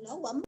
lỗ bẩm.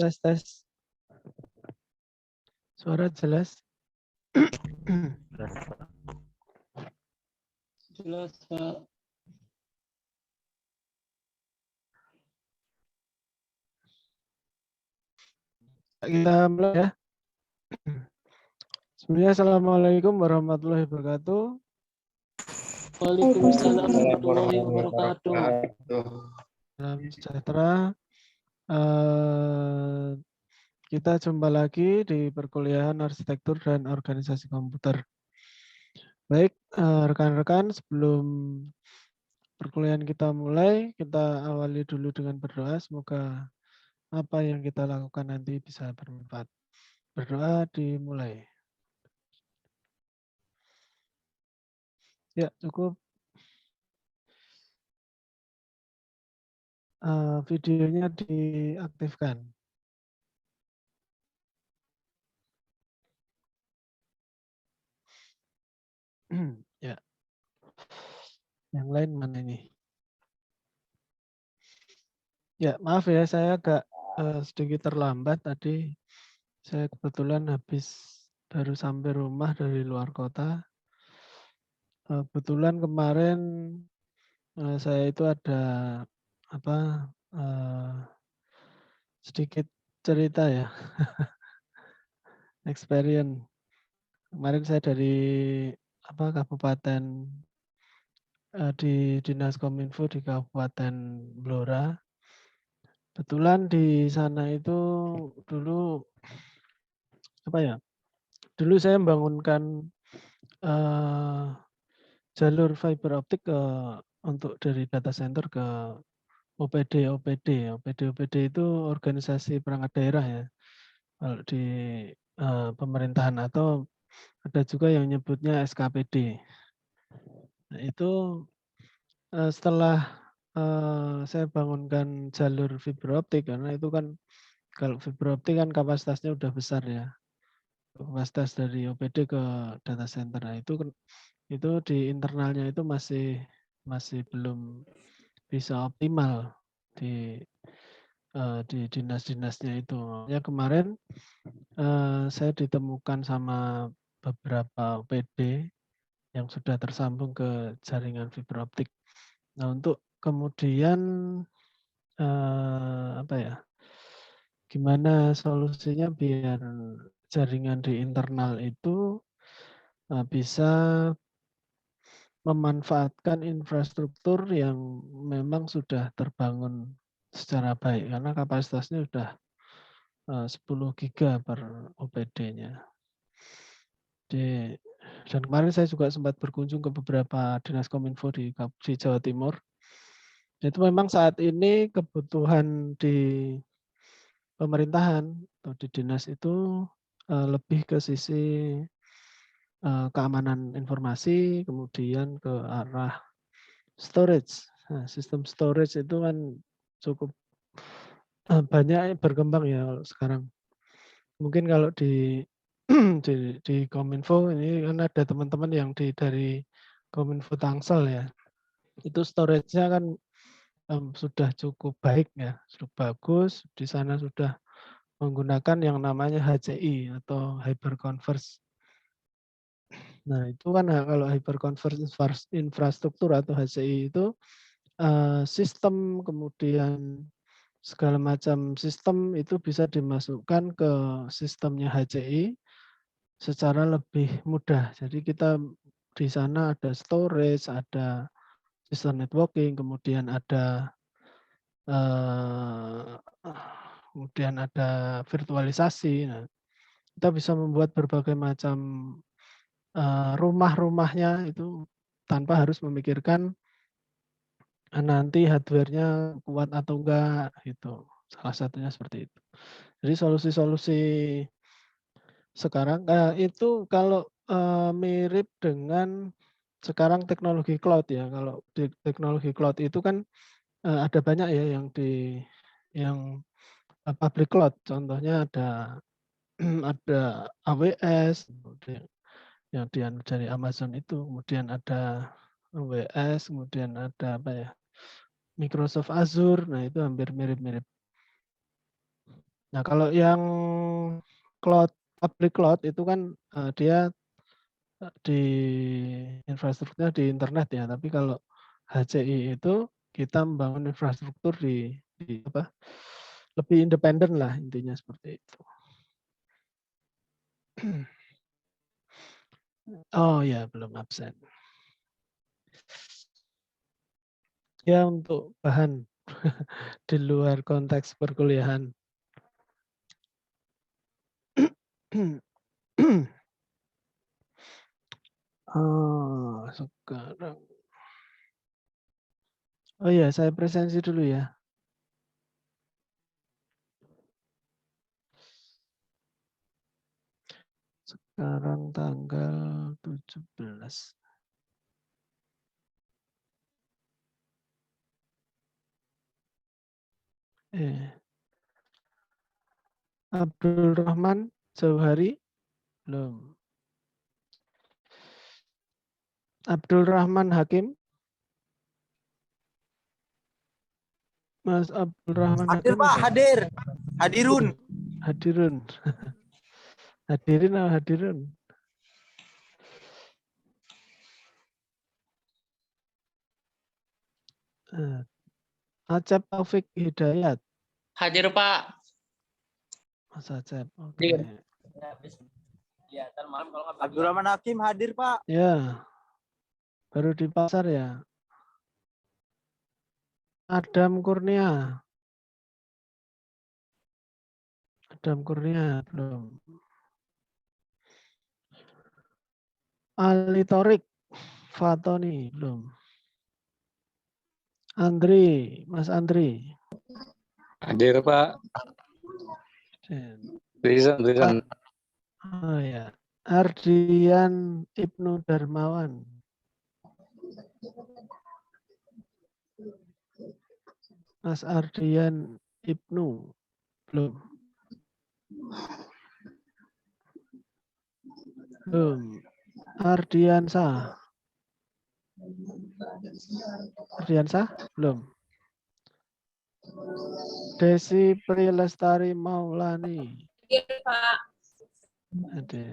Tes. Suara jelas? Jelas, Pak. Kita mulai ya. Sebenarnya Assalamualaikum warahmatullahi wabarakatuh. Waalaikumsalam warahmatullahi wabarakatuh. Salam sejahtera. Kita jumpa lagi di perkuliahan arsitektur dan organisasi komputer. Baik, rekan-rekan, sebelum perkuliahan kita mulai, kita awali dulu dengan berdoa. Semoga apa yang kita lakukan nanti bisa bermanfaat. Berdoa dimulai. Ya, cukup. Videonya diaktifkan. Ya. Yang lain mana ini? Ya, maaf ya, saya agak sedikit terlambat tadi. Saya kebetulan baru sampai rumah dari luar kota. Kebetulan kemarin saya itu ada sedikit cerita ya, experience. Kemarin saya dari kabupaten di Dinas Kominfo di Kabupaten Blora. Kebetulan di sana itu dulu dulu saya membangunkan jalur fiber optik untuk dari data center ke OPD itu organisasi perangkat daerah ya. Kalau di pemerintahan atau ada juga yang nyebutnya SKPD. Nah, itu setelah saya bangunkan jalur fiber optik, karena itu kan kalau fiber optik kan kapasitasnya udah besar ya. Kapasitas dari OPD ke data center. Nah, itu di internalnya itu masih belum bisa optimal di dinas-dinasnya itu. Ya kemarin saya ditemukan sama beberapa OPD yang sudah tersambung ke jaringan fiber optik. Nah, untuk kemudian gimana solusinya biar jaringan di internal itu bisa memanfaatkan infrastruktur yang memang sudah terbangun secara baik karena kapasitasnya sudah 10 giga per OPD-nya. Dan kemarin saya juga sempat berkunjung ke beberapa dinas kominfo di Jawa Timur. Itu memang saat ini kebutuhan di pemerintahan atau di dinas itu lebih ke sisi keamanan informasi, kemudian ke arah storage. Nah, sistem storage itu kan cukup banyak berkembang ya kalau sekarang. Mungkin kalau di di Kominfo ini kan ada teman-teman yang dari Kominfo Tangsel ya. Itu storage-nya kan sudah cukup baik ya, sudah bagus. Di sana sudah menggunakan yang namanya HCI atau Hyperconverged. Nah, itu kan kalau Hyperconverged infrastruktur atau HCI itu sistem kemudian segala macam sistem itu bisa dimasukkan ke sistemnya HCI secara lebih mudah. Jadi kita di sana ada storage, ada sistem networking, kemudian ada virtualisasi. Nah, kita bisa membuat berbagai macam rumah-rumahnya itu tanpa harus memikirkan nanti hardware-nya kuat atau enggak gitu. Salah satunya seperti itu. Jadi solusi-solusi sekarang itu kalau mirip dengan sekarang teknologi cloud ya. Kalau di teknologi cloud itu kan ada banyak ya yang public cloud. Contohnya ada ada AWS, kemudian yang dari Amazon itu, kemudian ada AWS, kemudian ada Microsoft Azure. Nah, itu hampir mirip-mirip. Nah, kalau yang cloud, public cloud itu kan dia di infrastrukturnya di internet ya. Tapi kalau HCI itu kita membangun infrastruktur di apa? Lebih independen lah intinya seperti itu. Oh ya, belum absen. Ya untuk bahan di luar konteks perkuliahan. Oh, sekarang. Oh ya, saya presensi dulu ya. Sekarang tanggal 17. Abdul Rahman Jauhari belum. Abdul Rahman Hakim. Mas Abdul Rahman Hadir Hakim Pak, ada? hadir. Hadirun. Hadirun. Hadirin atau hadirun? Acep Taufik Hidayat. Hadir Pak. Mas Acep. Oke. Hadir. Ya, ntar malam kalau nggak Abdurrahman Hakim hadir Pak. Ya. Baru di pasar ya. Adam Kurnia. Adam Kurnia belum. Ali Torik Fatoni belum. Andri, Mas Andri. Hadir Pak. Dan- Rizan. Oh ya. Ardian Ibnu Darmawan. Mas Ardian Ibnu belum. Belum. Ardiansah. Ardiansah belum. Desi Prilestari Maulani. Iya, Pak. Ada.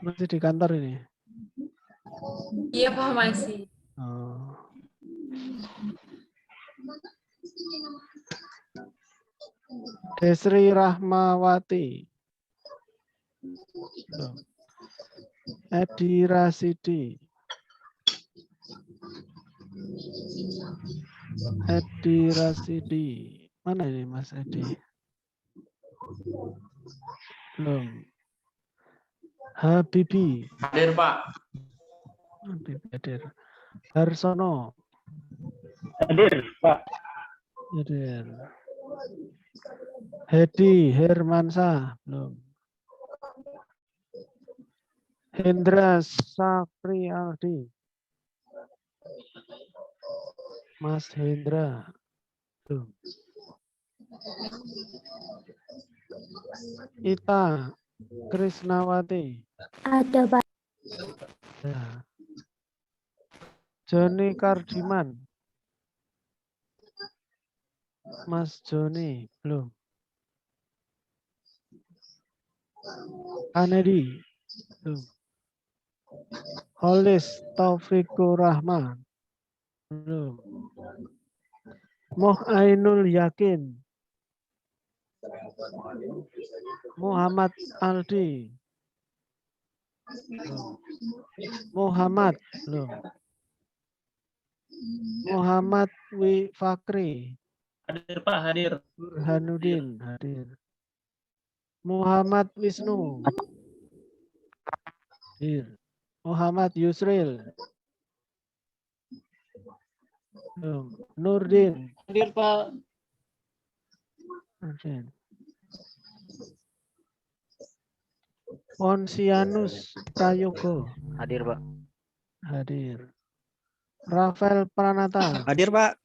Masih di kantor ini. Iya, Pak, masih. Oh. Desri Rahmawati. Belum. Edi Rasidi. Edi Rasidi. Mana ini Mas Edi? Belum. Habibi. hadir Pak. Habibi hadir. Harsono. Hadir Pak. Hadir. Hedi Hermansyah. Belum. Hendra Safri Aldi. Mas Hendra. Belum. Ita Krisnawati. Ada Pak. Ya. Joni Kardiman. Mas Joni. Belum. Anedi. Belum. Holis Taufikur Rahman. Belum. Moh Ainul Yakin. Muhammad Aldi. Belum. Muhammad. Belum. Muhammad Wi Fakri. Hadir Pak, hadir. Burhanuddin hadir. Muhammad Wisnu. Hadir. Muhammad Yusril. Belum. Nurdin. Hadir Pak. Nurdin. Ponsianus Prayogo. Hadir Pak. Hadir. Rafael Pranata. Hadir Pak.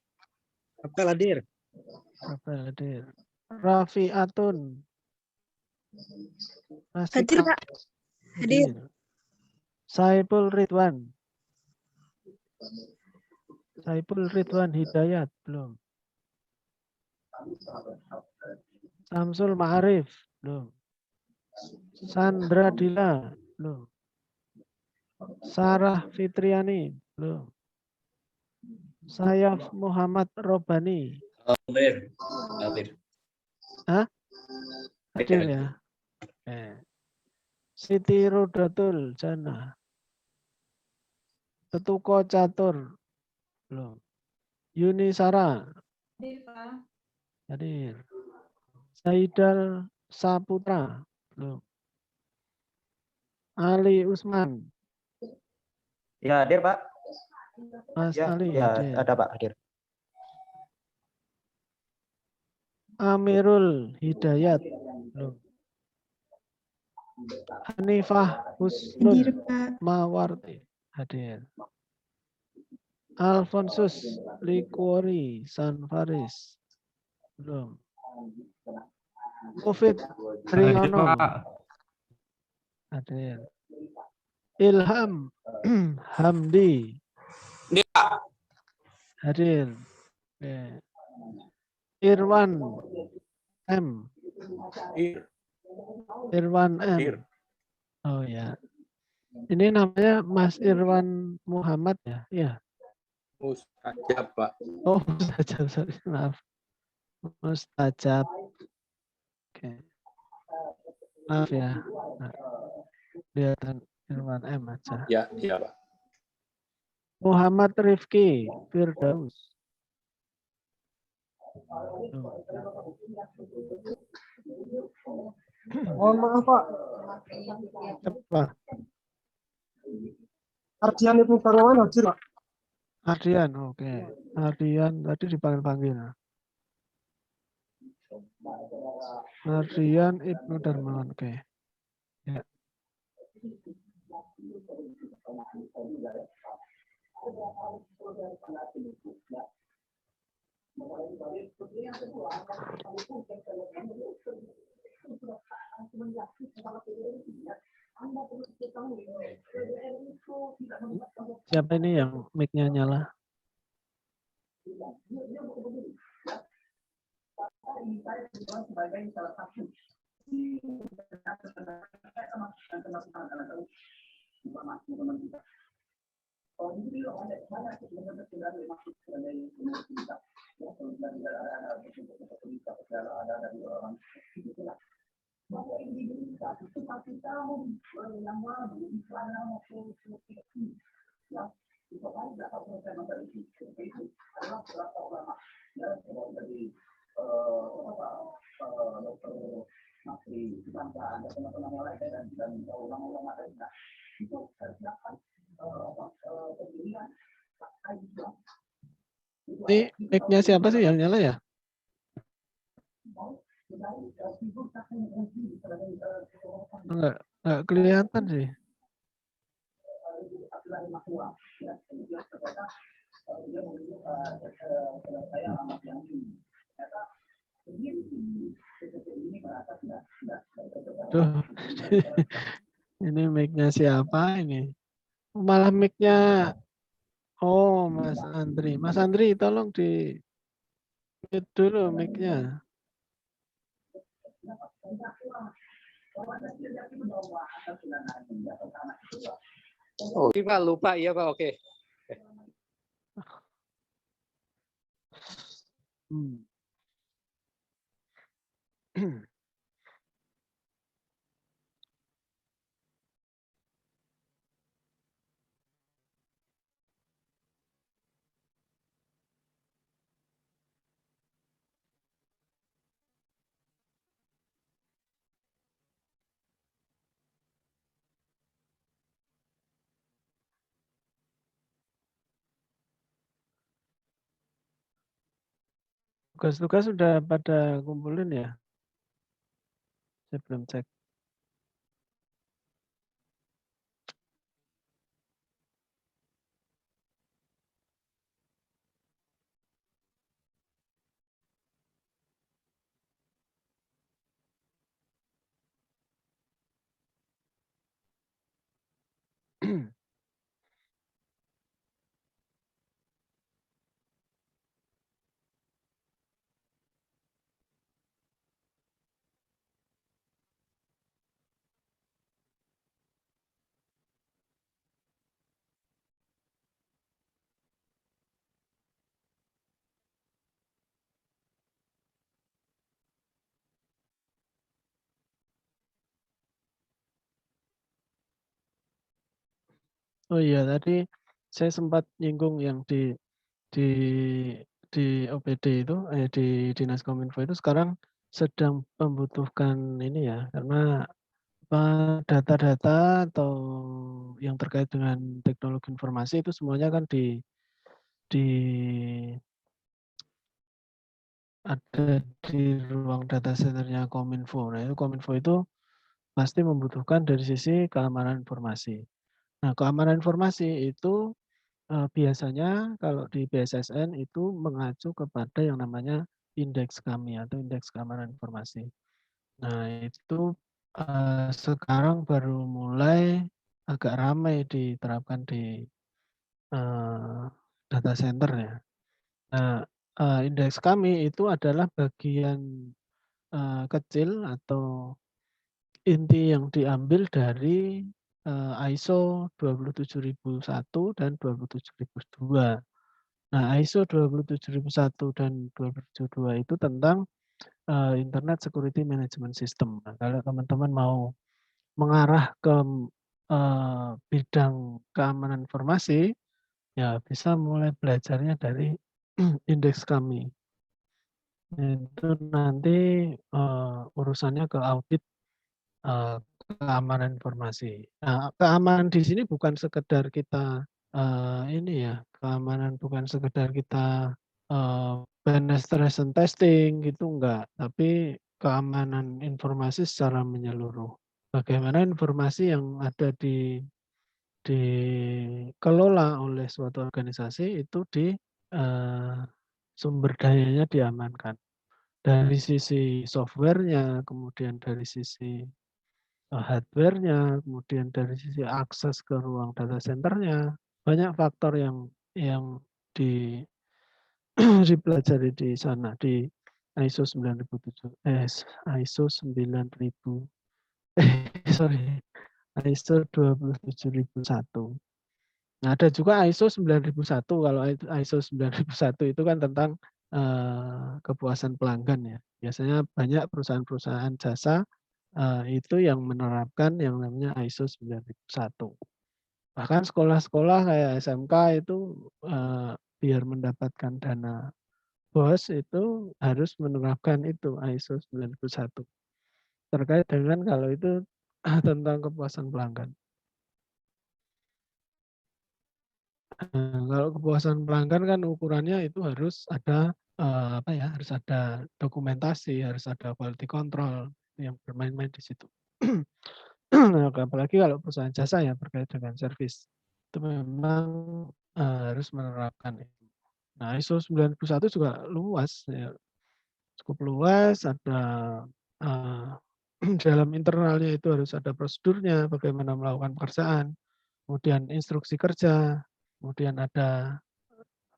Rafael hadir. Rafael hadir. Raffi Atun. Hadir Pak. Hadir. Saipul Ridwan. Saipul Ridwan Hidayat belum. Samsul Ma'arif, belum. Sandra Dila, belum. Sarah Fitriani, belum. Sayaf Muhammad Robani. Hadir. Hadir. Hah? Hadir ya. Siti Rodatul Jana. Tetuko Catur, belum. Yuni Sara, Hadir, Pak. hadir. Saidal Saputra, belum. Ali Usman, Ya, hadir, Pak. Mas Ya, Ali, ya, hadir. ada, Pak, hadir. Amirul Hidayat, belum. Hanifah Husnul Hadir, Pak. Mawarti, hadir. Alfonsus Likuori Sanfaris, belum. Mufid Triyono, hadir. Ilham Hamdi, hadir. Oke. Irwan M. Irwan M. Oh ya. Ini namanya Mas Irwan Muhammad ya? Iya. Mustajab, Pak. Oh, Mustajab, sorry, maaf. Mustajab. Oke. Maaf ya. Nah, kelihatan Irwan M aja. Ya, iya, Pak. Muhammad Rifki Firdaus. Mohon maaf Pak, Apa? Ardian Ibnu Darmawan hadir Pak. Ardian, oke. Ardian tadi dipanggil-panggil. Ardian Ibnu Darmawan, oke. Ya. Siapa ini yang mic-nya nyala? Ini mic-nya siapa sih yang nyala ya? Enggak kelihatan sih. Tuh. Ini mic-nya siapa ini? Malah mic-nya oh, Mas Andri. Mas Andri, tolong di mute dulu mic-nya. Oh, ini Pak, lupa ya, Pak. Oke. Hmm. Tugas-tugas sudah pada kumpulin ya? Saya belum cek. Oh iya, tadi saya sempat nyinggung yang di OPD itu, di Dinas Kominfo itu sekarang sedang membutuhkan ini ya, karena data-data atau yang terkait dengan teknologi informasi itu semuanya kan di ada di ruang data centernya Kominfo. Nah, itu Kominfo itu pasti membutuhkan dari sisi keamanan informasi. Nah, keamanan informasi itu biasanya kalau di BSSN itu mengacu kepada yang namanya indeks kami atau indeks keamanan informasi. Nah, itu sekarang baru mulai agak ramai diterapkan di data center ya. Nah, indeks kami itu adalah bagian kecil atau inti yang diambil dari ISO 27001 dan 27002. Nah, ISO 27001 dan 27002 itu tentang Internet Security Management System. Nah, kalau teman-teman mau mengarah ke bidang keamanan informasi, ya bisa mulai belajarnya dari indeks kami. Itu nanti urusannya ke audit keamanan informasi. Nah, keamanan di sini bukan sekedar kita ini ya, keamanan bukan sekedar kita penetration testing gitu enggak, tapi keamanan informasi secara menyeluruh. Bagaimana informasi yang ada dikelola oleh suatu organisasi itu sumber dayanya diamankan. Dari sisi softwarenya, kemudian dari sisi hardware-nya, kemudian dari sisi akses ke ruang data center-nya, banyak faktor yang di dipelajari di sana di ISO 9007 ISO 9000 sorry ISO 27001. Nah, ada juga ISO 9001. Kalau ISO 9001 itu kan tentang kepuasan pelanggan ya. Biasanya banyak perusahaan-perusahaan jasa itu yang menerapkan yang namanya ISO 9001. Bahkan sekolah-sekolah kayak SMK itu biar mendapatkan dana BOS itu harus menerapkan itu ISO 9001. Terkait dengan kalau itu tentang kepuasan pelanggan. Kalau kepuasan pelanggan kan ukurannya itu harus ada harus ada dokumentasi, harus ada quality control yang bermain-main di situ. Nah, apalagi kalau perusahaan jasa ya terkait dengan servis itu memang harus menerapkan itu. Nah, ISO 91 juga luas ya, cukup luas, ada dalam internalnya itu harus ada prosedurnya, bagaimana melakukan pekerjaan, kemudian instruksi kerja, kemudian ada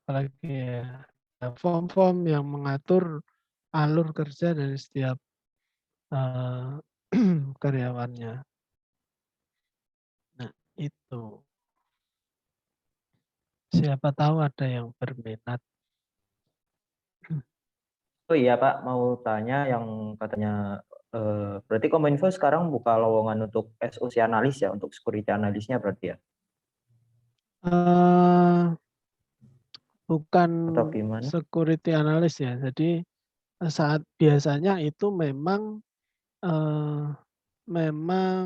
apalagi ya, form-form yang mengatur alur kerja dari setiap karyawannya. Nah, itu. Siapa tahu ada yang berminat. Oh iya Pak, mau tanya yang katanya berarti Kominfo sekarang buka lowongan untuk SOC analis ya, untuk security analisnya berarti ya? Bukan Atau gimana? security analyst ya. Jadi saat biasanya itu memang memang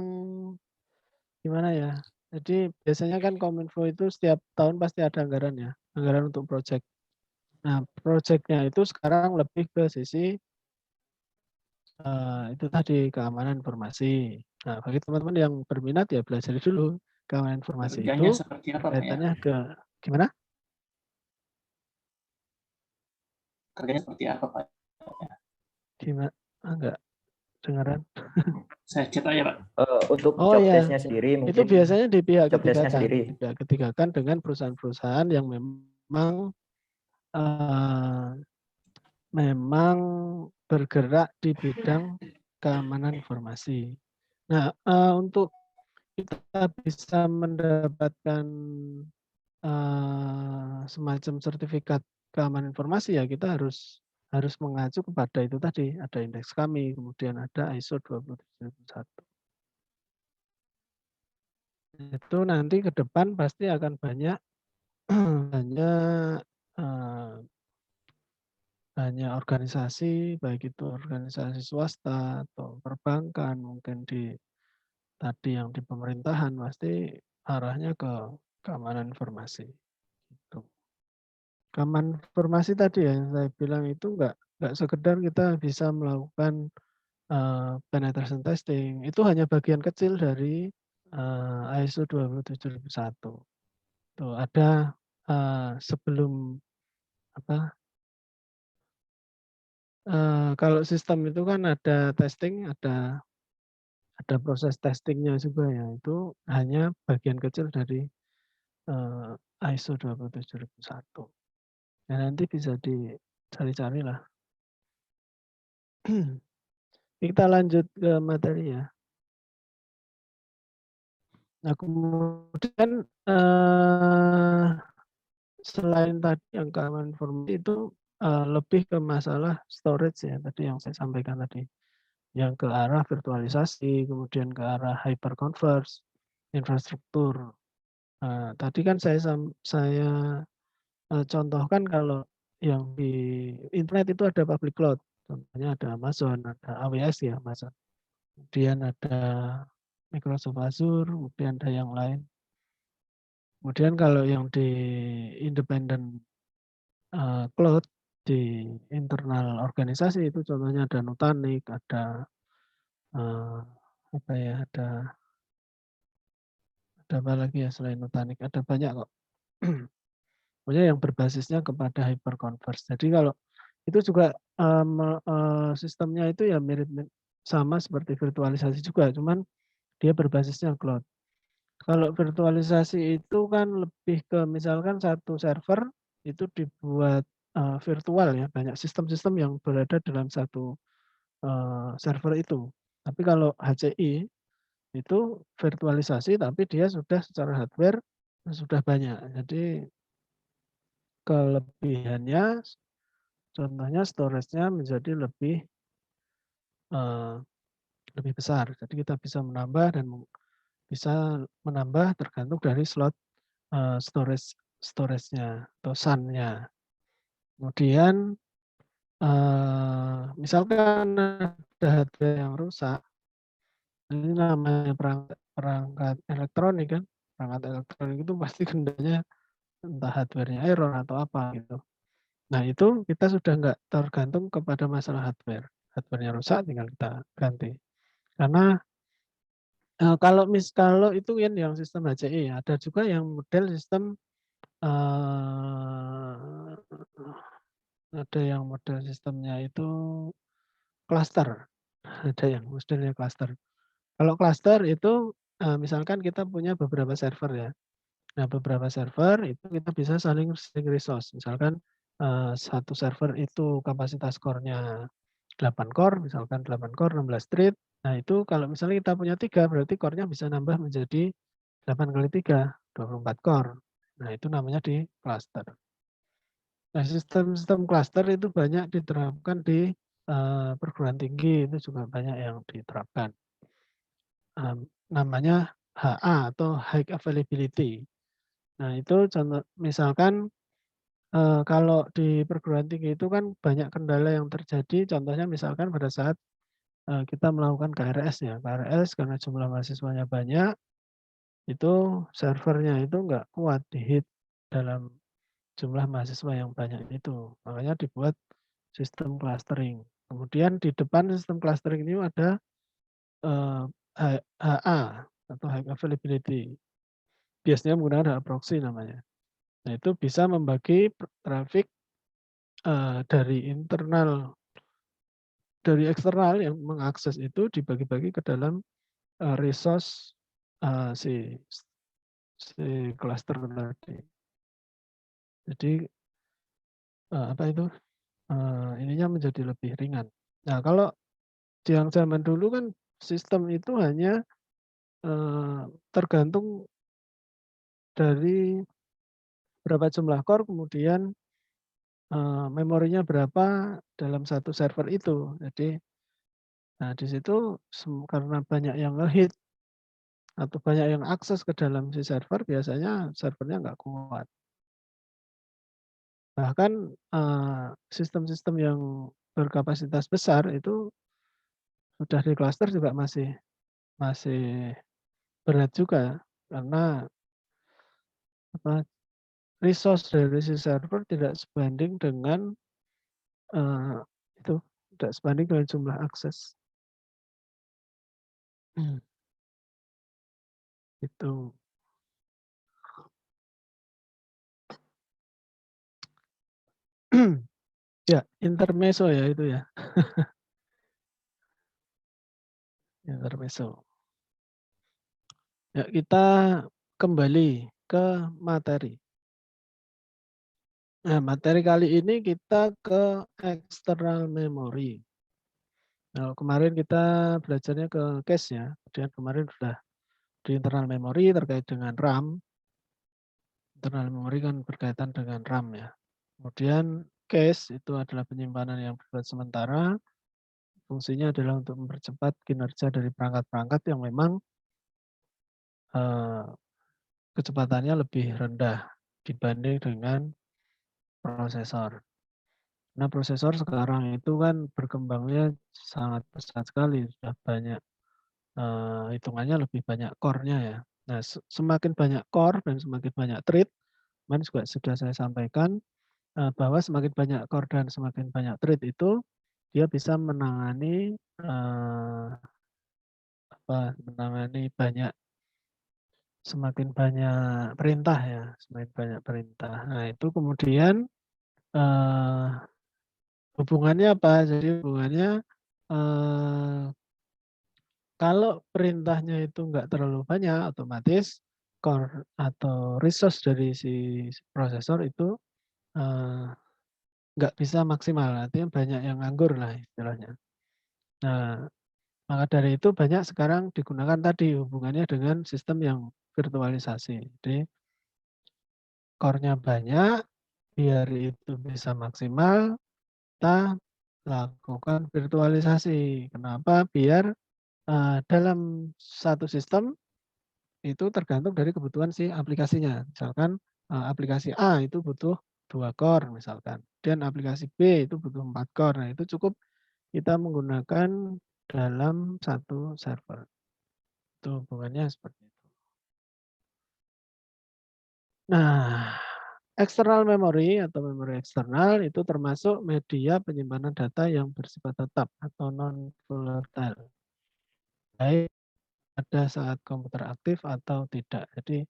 gimana ya. Jadi biasanya kan Kominfo itu setiap tahun pasti ada anggaran ya, anggaran untuk proyek. Nah, proyeknya itu sekarang lebih ke sisi itu tadi keamanan informasi. Nah, bagi teman-teman yang berminat ya belajar dulu keamanan informasi Kerjanya itu seperti apa, Pak, ya? kaitannya ke gimana? Kerjanya seperti apa, Pak? Gimana? Enggak dengaran. Saya chat aja, Pak. Untuk Oh job ya, desk-nya sendiri itu mungkin biasanya di pihak job desk-nya ketiga kan, sendiri. di pihak ketiga kan dengan perusahaan-perusahaan yang memang bergerak di bidang keamanan informasi. Nah, untuk kita bisa mendapatkan semacam sertifikat keamanan informasi ya kita harus mengacu kepada itu tadi, ada indeks kami, kemudian ada ISO 27001. Itu nanti ke depan pasti akan banyak banyak eh, banyak organisasi, baik itu organisasi swasta atau perbankan, mungkin di tadi yang di pemerintahan pasti arahnya ke keamanan informasi. Gitu. Keamanan informasi tadi ya yang saya bilang itu nggak sekedar kita bisa melakukan penetration testing, itu hanya bagian kecil dari ISO 27001. Tuh ada sebelum apa? Kalau sistem itu kan ada testing, ada proses testingnya juga ya. Itu hanya bagian kecil dari ISO 27001. Ya nanti bisa dicari-cari lah. Kita lanjut ke materi ya. Nah kemudian selain tadi yang keamanan informasi itu lebih ke masalah storage ya tadi yang saya sampaikan tadi. Yang ke arah virtualisasi, kemudian ke arah hyperconverged, infrastruktur. Tadi kan saya contohkan kalau yang di internet itu ada public cloud. Contohnya ada Amazon, ada AWS ya Amazon. Kemudian ada Microsoft Azure, kemudian ada yang lain. Kemudian kalau yang di independent cloud di internal organisasi itu contohnya ada Nutanix, ada apa ya, ada apa lagi ya selain Nutanix, ada banyak kok. Pokoknya yang berbasisnya kepada hyperconverged. Jadi kalau itu juga sistemnya itu ya mirip sama seperti virtualisasi juga, cuman dia berbasisnya cloud. Kalau virtualisasi itu kan lebih ke misalkan satu server itu dibuat virtual ya, banyak sistem-sistem yang berada dalam satu server itu. Tapi kalau HCI itu virtualisasi tapi dia sudah secara hardware sudah banyak. Jadi kelebihannya contohnya storage-nya menjadi lebih besar. Jadi kita bisa menambah dan bisa menambah tergantung dari slot storage-nya atau SAN-nya. Kemudian misalkan ada hardware yang rusak, ini namanya perangkat elektronik kan, perangkat elektronik itu pasti kendalanya entah hardware-nya error atau apa gitu. Nah itu kita sudah nggak tergantung kepada masalah hardware. Hardware-nya rusak tinggal kita ganti. Karena kalau itu kan yang sistem HCI, ada juga yang model sistem ada yang model sistemnya itu cluster, ada yang modelnya cluster. Kalau cluster itu misalkan kita punya beberapa server ya. Nah beberapa server itu kita bisa saling resource. Misalkan satu server itu kapasitas core-nya 8 core, misalkan 8 core 16 thread. Nah itu kalau misalnya kita punya 3 berarti core-nya bisa nambah menjadi 8 kali 3, 24 core. Nah itu namanya di cluster. Nah sistem-sistem cluster itu banyak diterapkan di perguruan tinggi, itu juga banyak yang diterapkan. Namanya HA atau High Availability. Nah itu contoh misalkan kalau di perguruan tinggi itu kan banyak kendala yang terjadi, contohnya misalkan pada saat kita melakukan KRS ya. KRS karena jumlah mahasiswanya banyak, itu servernya itu nggak kuat di-hit dalam jumlah mahasiswa yang banyak itu. Makanya dibuat sistem clustering. Kemudian di depan sistem clustering ini ada HA atau High Availability. Biasanya menggunakan HA proxy namanya. Nah itu bisa membagi traffic dari internal, dari eksternal yang mengakses itu dibagi-bagi ke dalam resource si cluster tadi. Jadi apa itu ininya menjadi lebih ringan. Nah kalau yang zaman dulu kan sistem itu hanya tergantung dari berapa jumlah core, kemudian memorinya berapa dalam satu server itu. Jadi nah di situ karena banyak yang ngehit atau banyak yang akses ke dalam si server, biasanya servernya nggak kuat. Bahkan sistem-sistem yang berkapasitas besar itu sudah di cluster juga masih berat juga, karena apa, resource dari si server tidak sebanding dengan itu, tidak sebanding dengan jumlah akses. Itu. Ya, intermezzo ya itu ya. Intermezzo. Ya, kita kembali ke materi. Nah, materi kali ini kita ke external memory. Nah, kemarin kita belajarnya ke cache ya. Kemudian kemarin sudah di internal memory terkait dengan RAM. Internal memory kan berkaitan dengan RAM ya. Kemudian cache itu adalah penyimpanan yang bersifat sementara. Fungsinya adalah untuk mempercepat kinerja dari perangkat-perangkat yang memang kecepatannya lebih rendah dibanding dengan prosesor. Nah, prosesor sekarang itu kan berkembangnya sangat pesat sekali, sudah banyak hitungannya lebih banyak core-nya ya. Nah, semakin banyak core dan semakin banyak thread, kemarin juga sudah saya sampaikan bahwa semakin banyak core dan semakin banyak thread itu dia bisa menangani semakin banyak perintah ya, semakin banyak perintah. Nah, itu kemudian hubungannya apa? Jadi hubungannya kalau perintahnya itu enggak terlalu banyak, otomatis core atau resource dari si prosesor itu enggak bisa maksimal, artinya banyak yang nganggur lah istilahnya. Nah, maka dari itu banyak sekarang digunakan tadi hubungannya dengan sistem yang virtualisasi. Jadi core-nya banyak, biar itu bisa maksimal, kita lakukan virtualisasi. Kenapa? Biar dalam satu sistem itu tergantung dari kebutuhan si aplikasinya. Misalkan aplikasi A itu butuh 2 core misalkan, dan aplikasi B itu butuh 4 core. Nah, itu cukup kita menggunakan dalam satu server. Itu hubungannya seperti itu. Nah, external memory atau memori eksternal itu termasuk media penyimpanan data yang bersifat tetap atau non-volatile. Baik pada saat komputer aktif atau tidak. Jadi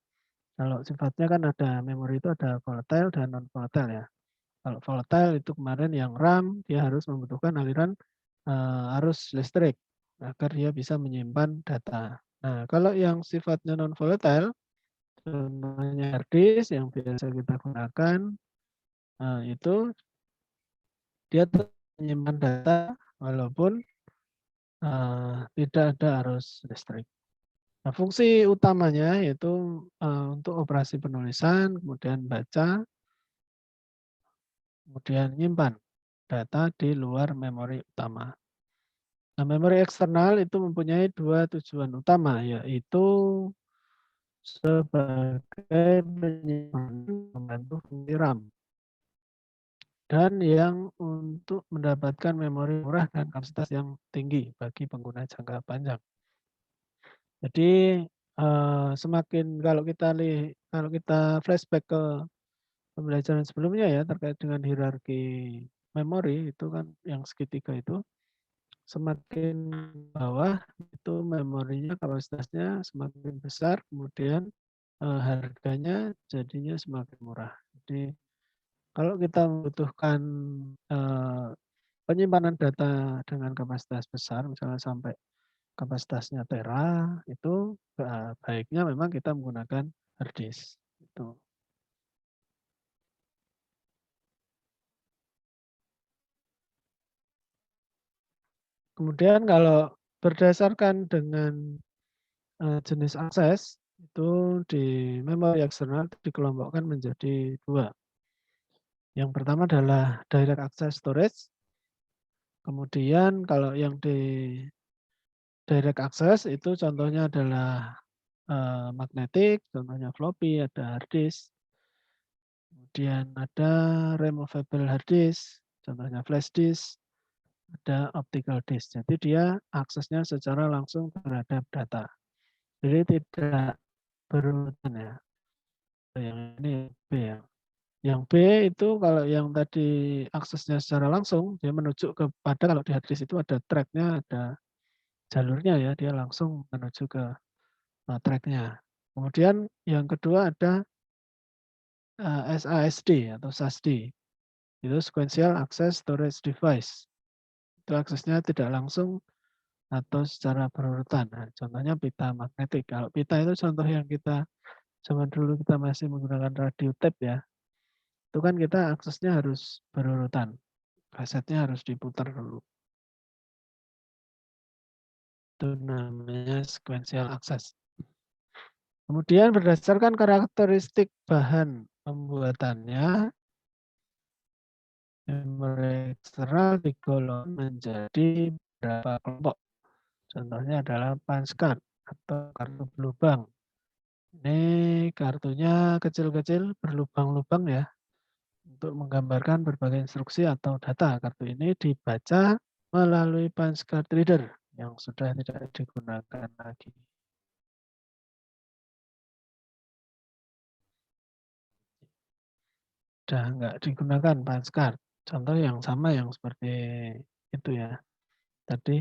kalau sifatnya kan ada memori itu ada volatile dan non-volatile ya. Kalau volatile itu kemarin yang RAM, dia harus membutuhkan aliran arus listrik agar dia bisa menyimpan data. Nah, kalau yang sifatnya non-volatile, contohnya hard disk yang biasa kita gunakan, itu dia menyimpan data walaupun tidak ada arus listrik. Nah, fungsi utamanya yaitu untuk operasi penulisan, kemudian baca, kemudian nyimpan data di luar memori utama. Nah, memori eksternal itu mempunyai 2 tujuan utama, yaitu sebagai penyimpanan membantu fungsi RAM dan yang untuk mendapatkan memori murah dan kapasitas yang tinggi bagi pengguna jangka panjang. Jadi semakin kalau kita flashback ke pembelajaran sebelumnya ya terkait dengan hierarki memori itu kan yang segitiga itu, semakin bawah itu memorinya kapasitasnya semakin besar, kemudian harganya jadinya semakin murah. Jadi kalau kita membutuhkan penyimpanan data dengan kapasitas besar, misalnya sampai kapasitasnya tera, itu baiknya memang kita menggunakan hard disk. Itu. Kemudian kalau berdasarkan dengan jenis akses, itu di memori eksternal dikelompokkan menjadi 2. Yang pertama adalah direct access storage. Kemudian kalau yang di direct access itu contohnya adalah magnetik, contohnya floppy, ada hard disk. Kemudian ada removable hard disk, contohnya flash disk, ada optical disk. Jadi dia aksesnya secara langsung terhadap data. Jadi tidak berurutan ya. Yang ini B ya. Yang B itu kalau yang tadi aksesnya secara langsung, dia menuju kepada, kalau di hard disk itu ada track-nya, ada jalurnya ya, dia langsung menuju ke track-nya. Kemudian yang kedua ada SASD atau SASD. Itu Sequential Access Storage Device. Itu aksesnya tidak langsung atau secara berurutan. Nah, contohnya pita magnetik. Kalau pita itu contoh yang kita zaman dulu kita masih menggunakan radio tape ya. Itu kan kita aksesnya harus berurutan. Kasetnya harus diputar dulu. Itu namanya sequential access. Kemudian berdasarkan karakteristik bahan pembuatannya, memori eksternal digolong menjadi beberapa kelompok. Contohnya adalah punch card atau kartu berlubang. Ini kartunya kecil-kecil berlubang-lubang ya, untuk menggambarkan berbagai instruksi atau data. Kartu ini dibaca melalui punch card reader yang sudah tidak digunakan lagi. Sudah nggak digunakan punch card. Contoh yang sama yang seperti itu ya. Tadi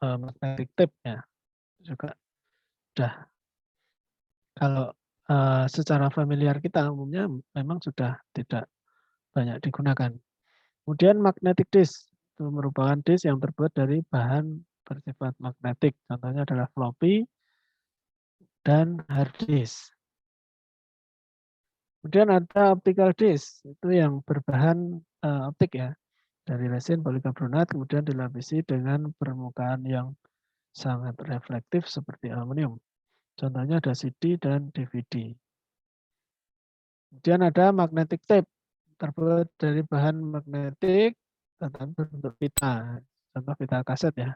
magnetic tape ya juga sudah. Kalau secara familiar kita umumnya memang sudah tidak banyak digunakan. Kemudian magnetic disk itu merupakan disk yang terbuat dari bahan bersifat magnetik. Contohnya adalah floppy dan hard disk. Kemudian ada optical disk, itu yang berbahan optik ya, dari resin polikarbonat, kemudian dilapisi dengan permukaan yang sangat reflektif seperti aluminium. Contohnya ada CD dan DVD. Kemudian ada magnetic tape, terbuat dari bahan magnetik tetapi berbentuk pita, contoh pita kaset ya.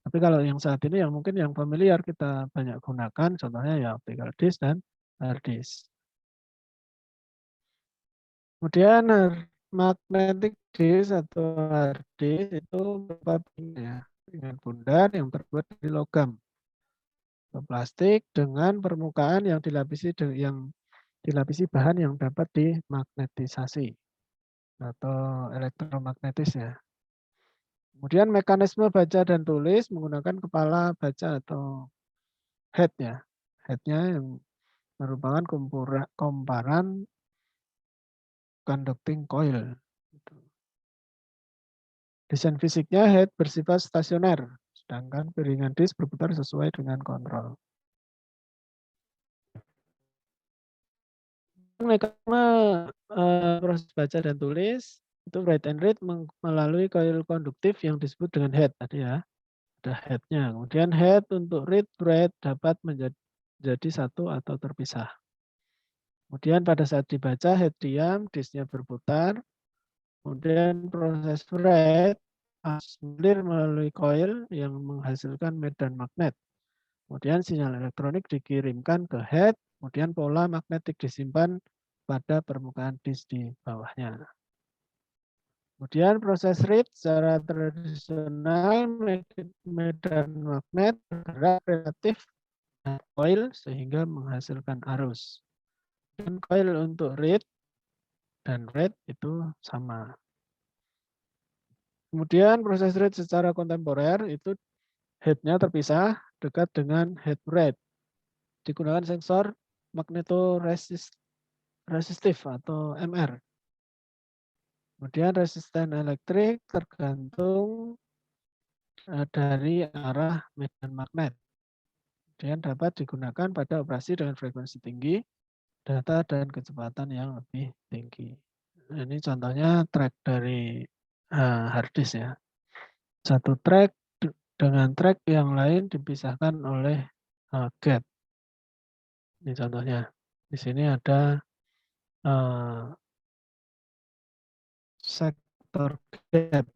Tapi kalau yang saat ini yang mungkin yang familiar kita banyak gunakan, contohnya ya optical disk dan hard disk. Kemudian magnetic disk atau hard disk itu berupa dengan bundar yang terbuat dari logam atau plastik dengan permukaan yang dilapisi bahan yang dapat dimagnetisasi atau elektromagnetis ya. Kemudian mekanisme baca dan tulis menggunakan kepala baca atau head ya. Headnya yang merupakan komparan conducting coil. Desain fisiknya head bersifat stasioner, sedangkan piringan disk berputar sesuai dengan kontrol. Mekanisme proses baca dan tulis itu write and read melalui coil konduktif yang disebut dengan head tadi ya. Ada headnya. Kemudian head untuk read write dapat menjadi satu atau terpisah. Kemudian pada saat dibaca head diam, disknya berputar. Kemudian proses write mengalir melalui coil yang menghasilkan medan magnet. Kemudian sinyal elektronik dikirimkan ke head, kemudian pola magnetik disimpan pada permukaan disk di bawahnya. Kemudian proses read secara tradisional medan magnet bergerak relatif coil sehingga menghasilkan arus. Dan coil untuk read dan write itu sama. Kemudian proses read secara kontemporer itu head-nya terpisah dekat dengan head write. Digunakan sensor magnetoresistif atau MR. Kemudian resisten elektrik tergantung dari arah medan magnet. Kemudian dapat digunakan pada operasi dengan frekuensi tinggi, data dan kecepatan yang lebih tinggi. Nah, ini contohnya track dari hard disk ya. Satu track dengan track yang lain dipisahkan oleh gap. Ini contohnya. Di sini ada sektor gap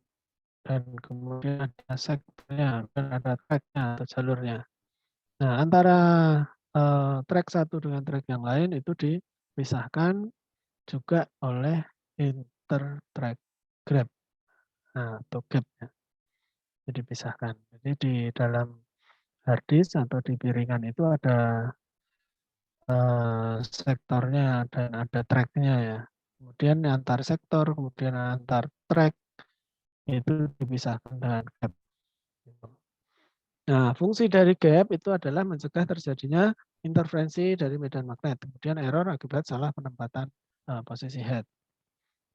dan kemudian ada sektornya dan ada tracknya atau jalurnya. Nah, antara track satu dengan track yang lain itu dipisahkan juga oleh intertrack gap. Nah, atau gap-nya. Jadi dipisahkan. Jadi di dalam hard disk atau di piringan itu ada sektornya dan ada track-nya ya. Kemudian antar sektor, kemudian antar track itu dipisahkan dengan gap. Nah, fungsi dari gap itu adalah mencegah terjadinya interferensi dari medan magnet. Kemudian error akibat salah penempatan posisi head.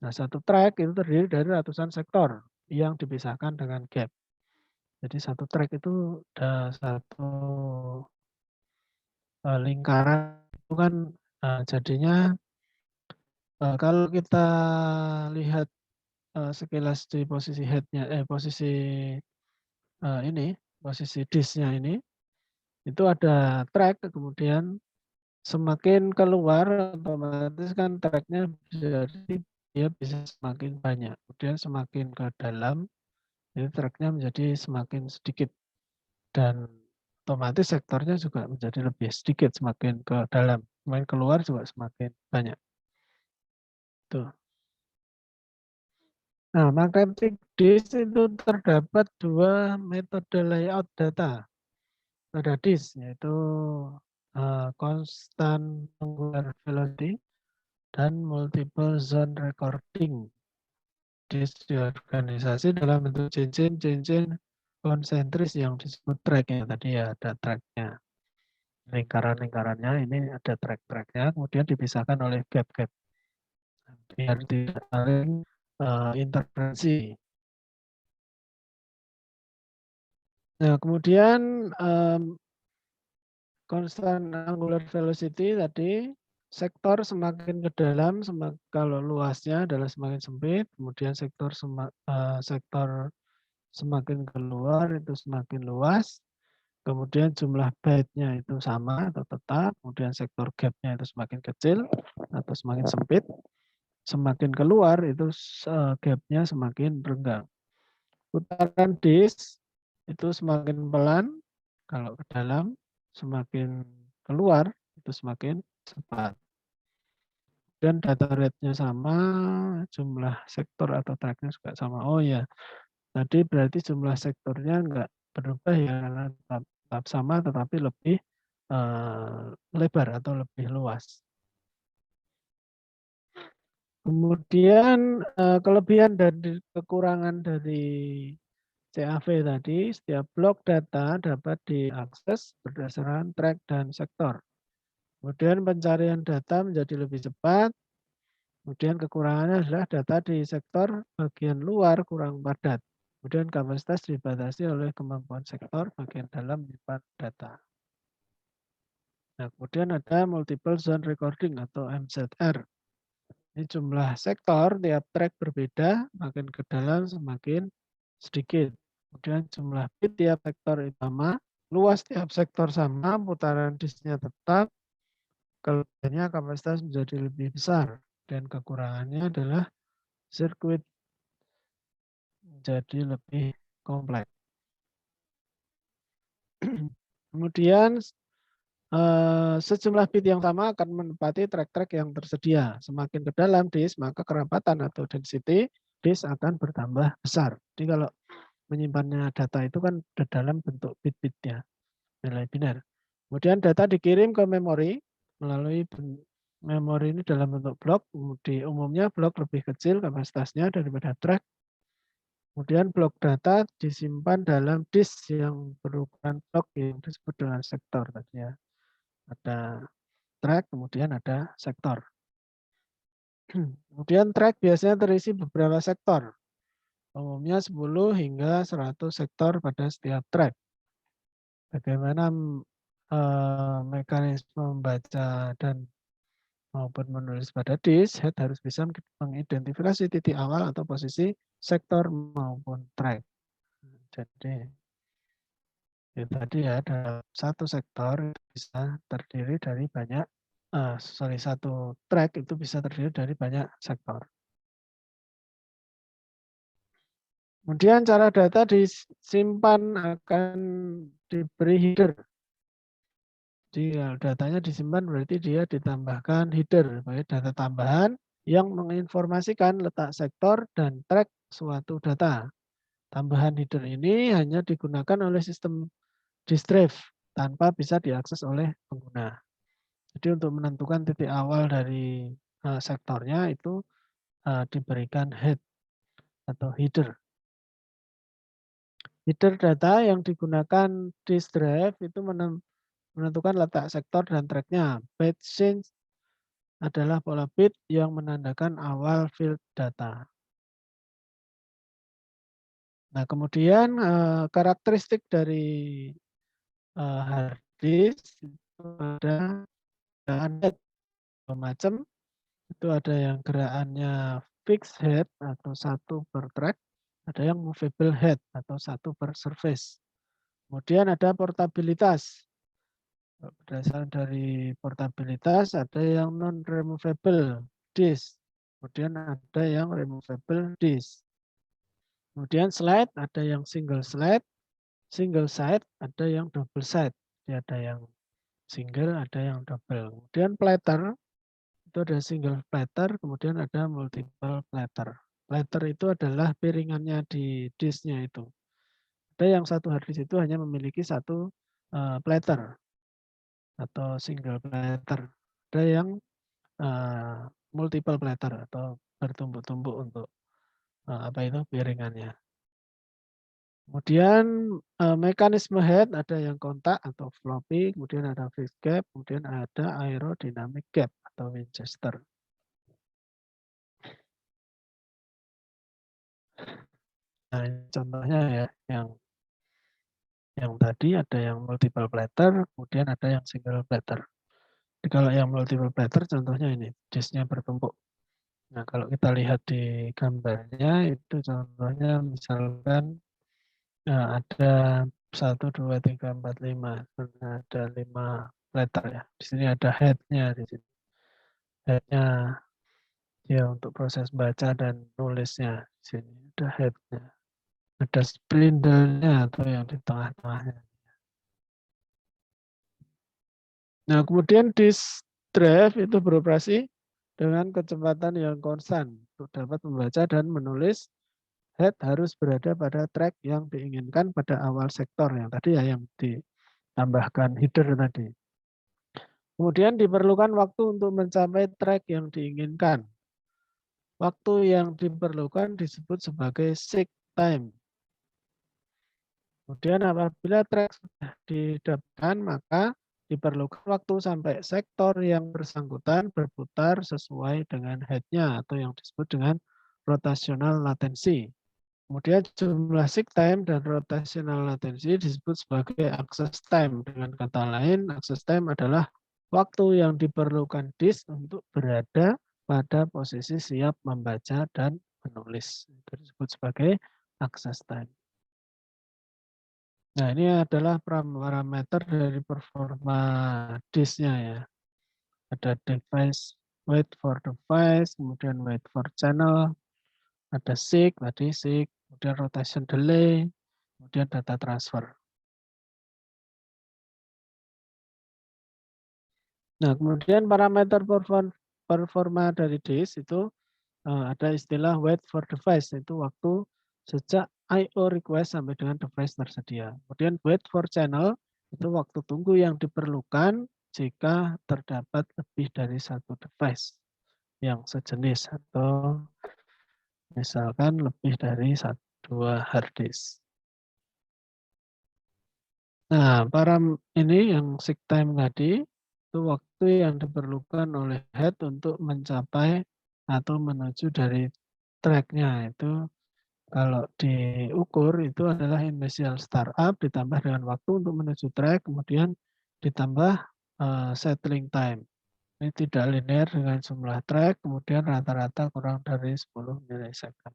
Nah, satu track itu terdiri dari ratusan sektor yang dipisahkan dengan gap. Jadi satu track itu ada satu lingkaran itu kan jadinya kalau kita lihat sekilas di posisi headnya, posisi posisi disknya ini, itu ada track, kemudian semakin keluar otomatis kan tracknya jadi dia bisa semakin banyak. Kemudian semakin ke dalam, itu tracknya menjadi semakin sedikit dan otomatis sektornya juga menjadi lebih sedikit semakin ke dalam, semakin keluar juga semakin banyak. Tuh. Nah, magnetic disk itu terdapat dua metode layout data pada disk, yaitu constant angular velocity dan multiple zone recording. Disk diorganisasi dalam bentuk cincin-cincin konsentris yang disebut track ya tadi ya, ada tracknya. Lingkaran-lingkarannya ini ada track-tracknya, kemudian dipisahkan oleh gap-gap biar tidak saling interferensi. Nah, kemudian constant angular velocity tadi, sektor semakin ke dalam, kalau luasnya adalah semakin sempit, kemudian sektor semakin keluar itu semakin luas, kemudian jumlah byte-nya itu sama atau tetap, kemudian sektor gap-nya itu semakin kecil atau semakin sempit, semakin keluar itu gap-nya semakin renggang. Putaran disk itu semakin pelan, kalau ke dalam, semakin keluar itu semakin cepat. Dan data rate-nya sama, jumlah sektor atau track-nya juga sama. Oh ya, tadi berarti jumlah sektornya enggak berubah ya, karena tetap sama tetapi lebih lebar atau lebih luas. Kemudian kelebihan dan kekurangan dari CAV tadi, setiap blok data dapat diakses berdasarkan track dan sektor. Kemudian pencarian data menjadi lebih cepat. Kemudian kekurangannya adalah data di sektor bagian luar kurang padat. Kemudian kapasitas dibatasi oleh kemampuan sektor bagian dalam menyimpan data. Nah, kemudian ada multiple zone recording atau MZR. Ini jumlah sektor tiap track berbeda, makin ke dalam semakin sedikit. Kemudian jumlah bit tiap sektor itu sama, luas tiap sektor sama, putaran disknya tetap, kelebihannya kapasitas menjadi lebih besar. Dan kekurangannya adalah sirkuit menjadi lebih kompleks. Kemudian sejumlah bit yang sama akan menempati track-track yang tersedia. Semakin ke dalam disk, maka kerapatan atau density disk akan bertambah besar. Jadi kalau menyimpannya data itu kan dalam bentuk bit-bitnya, nilai biner. Kemudian data dikirim ke memori melalui memori ini dalam bentuk blok. Di umumnya blok lebih kecil kapasitasnya daripada track. Kemudian blok data disimpan dalam disk yang berukuran blok yang disebut dengan sektor tadi ya. Ada track, kemudian ada sektor. Kemudian track biasanya terisi beberapa sektor. Umumnya 10 hingga 100 sektor pada setiap track. Bagaimana mekanisme membaca dan maupun menulis pada disk, head harus bisa mengidentifikasi titik awal atau posisi sektor maupun track. Jadi ya, tadi ya ada satu sektor bisa terdiri dari banyak, satu track itu bisa terdiri dari banyak sektor. Kemudian cara data disimpan akan diberi header. Jadi kalau datanya disimpan berarti dia ditambahkan header, sebagai data tambahan yang menginformasikan letak sektor dan track suatu data. Tambahan header ini hanya digunakan oleh sistem disk drive tanpa bisa diakses oleh pengguna. Jadi untuk menentukan titik awal dari sektornya itu diberikan head atau header. Header data yang digunakan disk drive itu menentukan letak sektor dan tracknya. Byte change adalah pola bit yang menandakan awal field data. Nah, kemudian karakteristik dari hard disk itu ada head macam. Itu ada yang gerakannya fixed head atau satu per track, ada yang movable head atau satu per surface. Kemudian ada portabilitas. Berdasarkan dari portabilitas ada yang non-removable disk. Kemudian ada yang removable disk. Kemudian slide ada yang single side, ada yang double side. Jadi ada yang single, ada yang double. Kemudian platter itu ada single platter, kemudian ada multiple platter. Platter itu adalah piringannya di disknya itu. Ada yang satu hard disk itu hanya memiliki satu platter atau single platter. Ada yang multiple platter atau bertumpuk-tumpuk untuk apa itu piringannya. Kemudian mekanisme head ada yang kontak atau floppy, kemudian ada fixed gap, kemudian ada aerodynamic gap atau Winchester. Nah, ini contohnya ya, yang tadi ada yang multiple platter, kemudian ada yang single platter. Jadi kalau yang multiple platter contohnya ini, disknya bertumpuk. Nah, kalau kita lihat di gambarnya itu contohnya misalkan ada 1, 2, 3, 4, 5. Ada 5 platter ya. Di sini ada head-nya di sini. Head-nya ya untuk proses baca dan nulisnya. Di sini ada head-nya. Ada spindle-nya atau yang di tengah-tengahnya. Nah, kemudian disk drive itu beroperasi dengan kecepatan yang konstan. Untuk dapat membaca dan menulis, head harus berada pada track yang diinginkan pada awal sektor. Yang tadi ya, yang ditambahkan header tadi. Kemudian diperlukan waktu untuk mencapai track yang diinginkan. Waktu yang diperlukan disebut sebagai seek time. Kemudian apabila track sudah didapatkan, maka diperlukan waktu sampai sektor yang bersangkutan berputar sesuai dengan head-nya atau yang disebut dengan rotational latency. Kemudian jumlah seek time dan rotational latency disebut sebagai access time. Dengan kata lain, access time adalah waktu yang diperlukan disk untuk berada pada posisi siap membaca dan menulis. Itu disebut sebagai access time. Nah, ini adalah parameter dari performa disknya ya. Ada device, wait for device, kemudian wait for channel, ada seek, tadi seek, kemudian rotation delay, kemudian data transfer. Nah, kemudian parameter performa dari disk itu ada istilah wait for device, itu waktu sejak I/O request sampai dengan device tersedia. Kemudian wait for channel itu waktu tunggu yang diperlukan jika terdapat lebih dari satu device yang sejenis atau misalkan lebih dari 2 hard disk. Nah, ini yang seek time tadi itu waktu yang diperlukan oleh head untuk mencapai atau menuju dari track-nya itu. Kalau diukur itu adalah initial startup ditambah dengan waktu untuk menuju track, kemudian ditambah settling time. Ini tidak linear dengan jumlah track, kemudian rata-rata kurang dari 10 milisecond.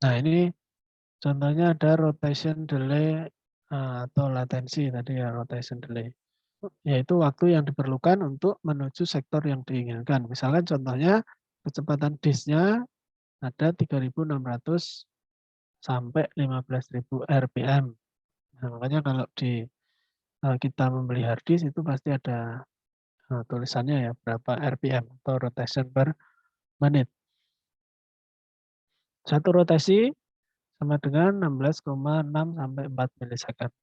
Nah, ini contohnya ada rotation delay atau latensi tadi ya, rotation delay. Yaitu waktu yang diperlukan untuk menuju sektor yang diinginkan. Misalkan contohnya kecepatan disknya ada 3.600 sampai 15.000 RPM. Nah, makanya kalau di kita membeli hard disk itu pasti ada tulisannya ya berapa RPM atau rotation per menit. Satu rotasi sama dengan 16,6 sampai 4 milisekund.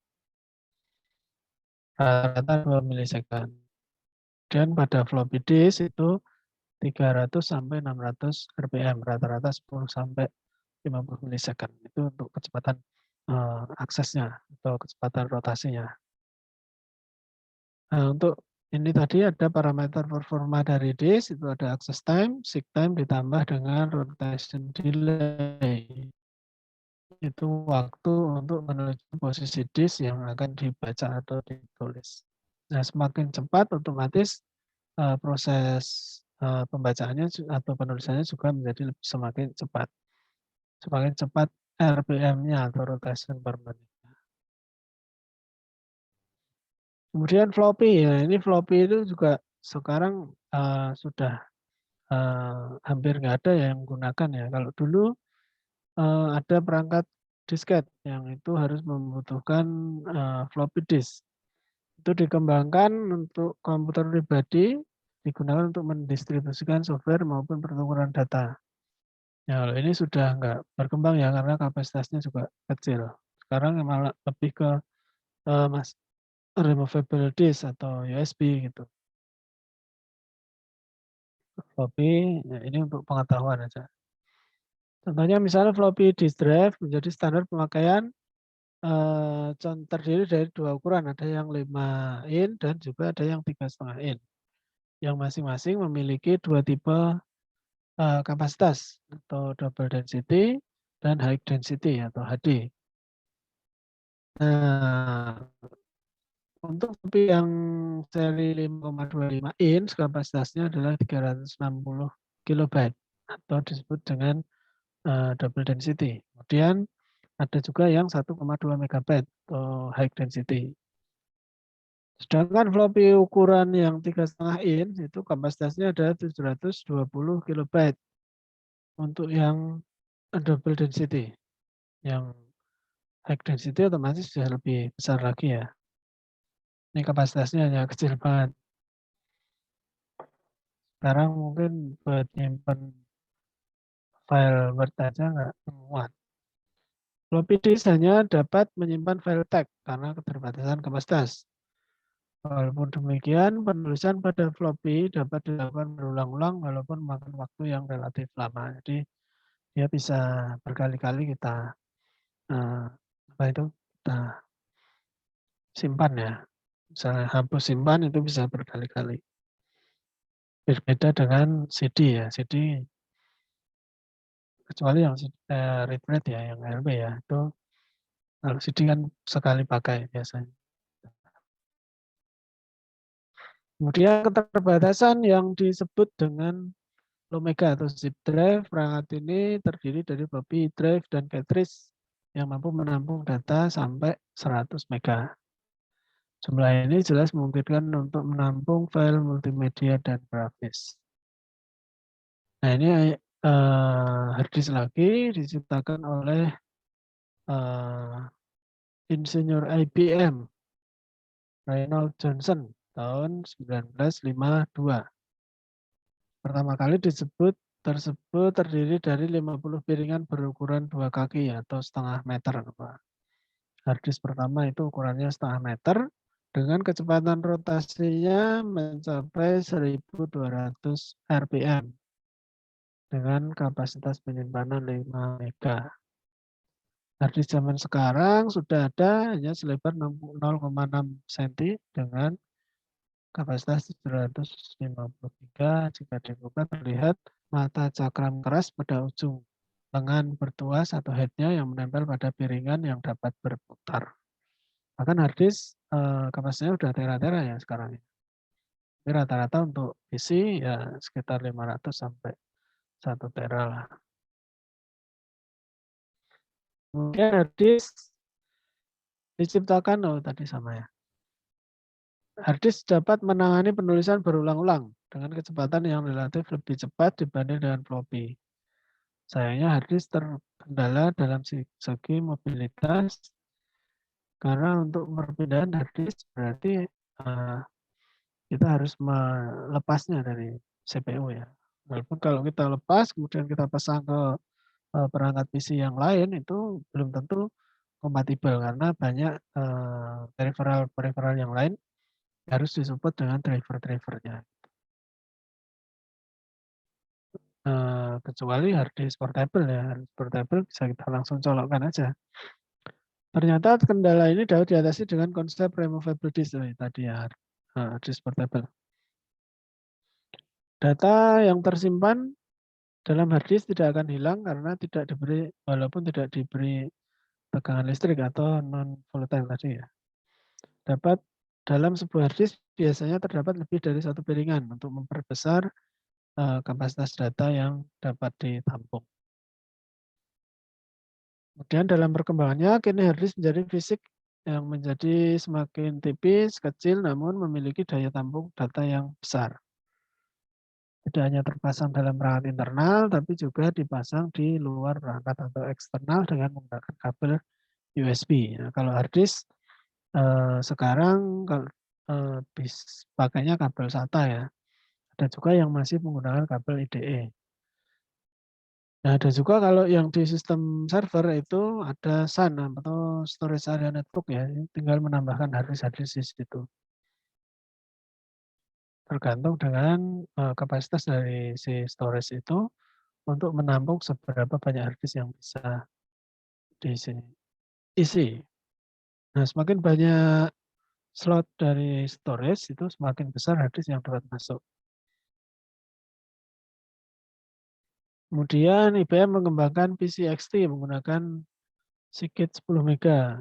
Rata-rata 2 milisekund. Dan pada floppy disk itu 300 sampai 600 RPM, rata-rata 10 sampai 50 milisekund. Itu untuk kecepatan aksesnya atau kecepatan rotasinya. Nah, untuk ini tadi ada parameter performa dari disk, itu ada access time, seek time ditambah dengan rotation delay. Itu waktu untuk menuju posisi disk yang akan dibaca atau ditulis. Nah, semakin cepat otomatis proses pembacaannya atau penulisannya juga menjadi semakin cepat. Semakin cepat RPM-nya atau rotation per menit. Kemudian floppy ya, ini floppy itu juga sekarang sudah hampir nggak ada yang menggunakan ya. Kalau dulu ada perangkat disket yang itu harus membutuhkan floppy disk. Itu dikembangkan untuk komputer pribadi, digunakan untuk mendistribusikan software maupun pertukaran data. Ya, kalau ini sudah nggak berkembang ya karena kapasitasnya juga kecil. Sekarang malah lebih ke removable disk atau USB gitu. Floppy, ya ini untuk pengetahuan aja. Contohnya misalnya floppy disk drive menjadi standar pemakaian terdiri dari 2 ukuran, ada yang 5 in dan juga ada yang 3,5 in. Yang masing-masing memiliki 2 tipe kapasitas atau double density dan high density atau HD. Nah, untuk floppy yang seri 5,25 inch kapasitasnya adalah 360 kilobyte atau disebut dengan double density. Kemudian ada juga yang 1,2 megabyte atau high density. Sedangkan floppy ukuran yang 3,5 inch itu kapasitasnya ada 720 kilobyte untuk yang double density. Yang high density otomatis sudah lebih besar lagi ya. Ini kapasitasnya hanya kecil banget. Sekarang mungkin buat nyimpen file Word aja nggak muat. Floppy disk hanya dapat menyimpan file text karena keterbatasan kapasitas. Walaupun demikian, penulisan pada floppy dapat dilakukan berulang-ulang walaupun memakan waktu yang relatif lama. Jadi dia bisa berkali-kali kita kita simpan ya. Misalnya hapus simpan itu bisa berkali-kali. Berbeda dengan CD ya. CD kecuali yang read write ya, yang RW ya. Itu kalau CD kan sekali pakai biasanya. Kemudian keterbatasan yang disebut dengan Omega atau zip drive, perangkat ini terdiri dari floppy drive dan cartridge yang mampu menampung data sampai 100 mega. Jumlah ini jelas memungkinkan untuk menampung file multimedia dan grafis. Nah ini hard disk lagi diciptakan oleh insinyur IBM Reynold Johnson tahun 1952. Pertama kali tersebut terdiri dari 50 piringan berukuran 2 kaki atau setengah meter. Hard disk pertama itu ukurannya setengah meter dengan kecepatan rotasinya mencapai 1200 RPM dengan kapasitas penyimpanan 5 MB. Hard disk zaman sekarang sudah ada hanya selebar 0,6 cm dengan kapasitas 753. Jika dibuka terlihat mata cakram keras pada ujung lengan bertuas atau headnya yang menempel pada piringan yang dapat berputar. Bahkan hard disk kapasitasnya sudah tera-tera ya sekarang. Ini rata-rata untuk PC ya sekitar 500 sampai 1 tera lah. Kemudian hard disk diciptakan, tadi sama ya. Hard disk dapat menangani penulisan berulang-ulang dengan kecepatan yang relatif lebih cepat dibanding dengan floppy. Sayangnya hard disk terkendala dalam segi mobilitas Karena untuk perpindahan hard disk berarti kita harus melepasnya dari CPU ya. Walaupun kalau kita lepas kemudian kita pasang ke perangkat PC yang lain itu belum tentu kompatibel karena banyak peripheral yang lain harus disupport dengan driver-drivernya. Kecuali hard disk portable ya, hard disk portable bisa kita langsung colokkan aja. Ternyata kendala ini dapat diatasi dengan konsep removable disk tadi ya, hard disk portable. Data yang tersimpan dalam hard disk tidak akan hilang karena tidak diberi, walaupun tidak diberi tegangan listrik atau non volatile tadi ya. Dalam sebuah hard disk biasanya terdapat lebih dari satu piringan untuk memperbesar kapasitas data yang dapat ditampung. Kemudian dalam perkembangannya, kini hard disk menjadi fisik yang menjadi semakin tipis, kecil, namun memiliki daya tampung data yang besar. Tidak hanya terpasang dalam perangkat internal, tapi juga dipasang di luar perangkat atau eksternal dengan menggunakan kabel USB. Nah, kalau hard disk sekarang kalau pakainya kabel SATA ya. Ada juga yang masih menggunakan kabel IDE. Nah, ada juga kalau yang di sistem server itu ada SAN atau storage area network ya, tinggal menambahkan hard disk di situ. Tergantung dengan kapasitas dari si storage itu untuk menampung seberapa banyak hard disk yang bisa diisi. Nah, semakin banyak slot dari storage itu semakin besar hard disk yang dapat masuk. Kemudian IBM mengembangkan PCXT menggunakan Seagate 10 mega.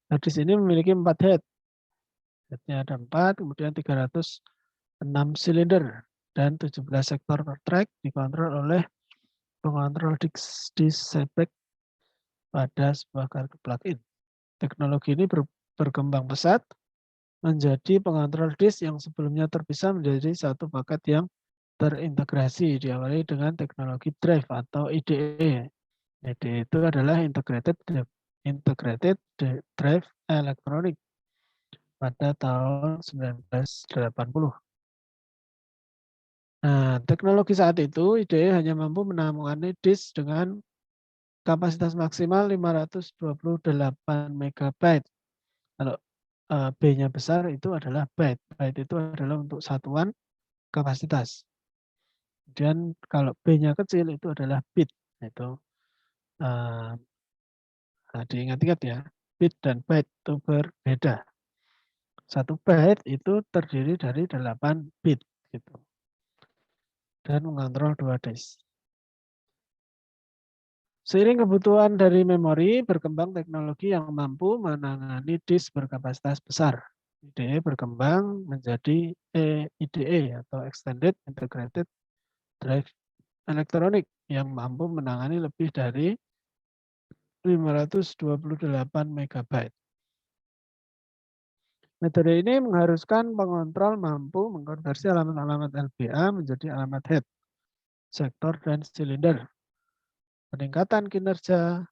Hard disk ini memiliki 4 head. Headnya ada 4, kemudian 306 silinder dan 17 sektor per track dikontrol oleh pengontrol disk setback pada sebuah kartu plug-in. Teknologi ini berkembang pesat menjadi pengontrol disk yang sebelumnya terpisah menjadi satu paket yang terintegrasi, diawali dengan teknologi drive atau IDE. IDE itu adalah Integrated Drive Electronic pada tahun 1980. Nah, teknologi saat itu IDE hanya mampu menangani disk dengan kapasitas maksimal 528 MB. Kalau B-nya besar itu adalah byte. Byte itu adalah untuk satuan kapasitas. Kemudian kalau B-nya kecil itu adalah bit. Itu diingat-ingat ya, bit dan byte itu berbeda. 1 byte itu terdiri dari 8 bit gitu. Dan mengontrol 2 disk. Seiring kebutuhan dari memori, berkembang teknologi yang mampu menangani disk berkapasitas besar. IDE berkembang menjadi IDE atau Extended Integrated Drive Electronic yang mampu menangani lebih dari 528 MB. Metode ini mengharuskan pengontrol mampu mengkonversi alamat-alamat LBA menjadi alamat head, sektor, dan silinder. Peningkatan kinerja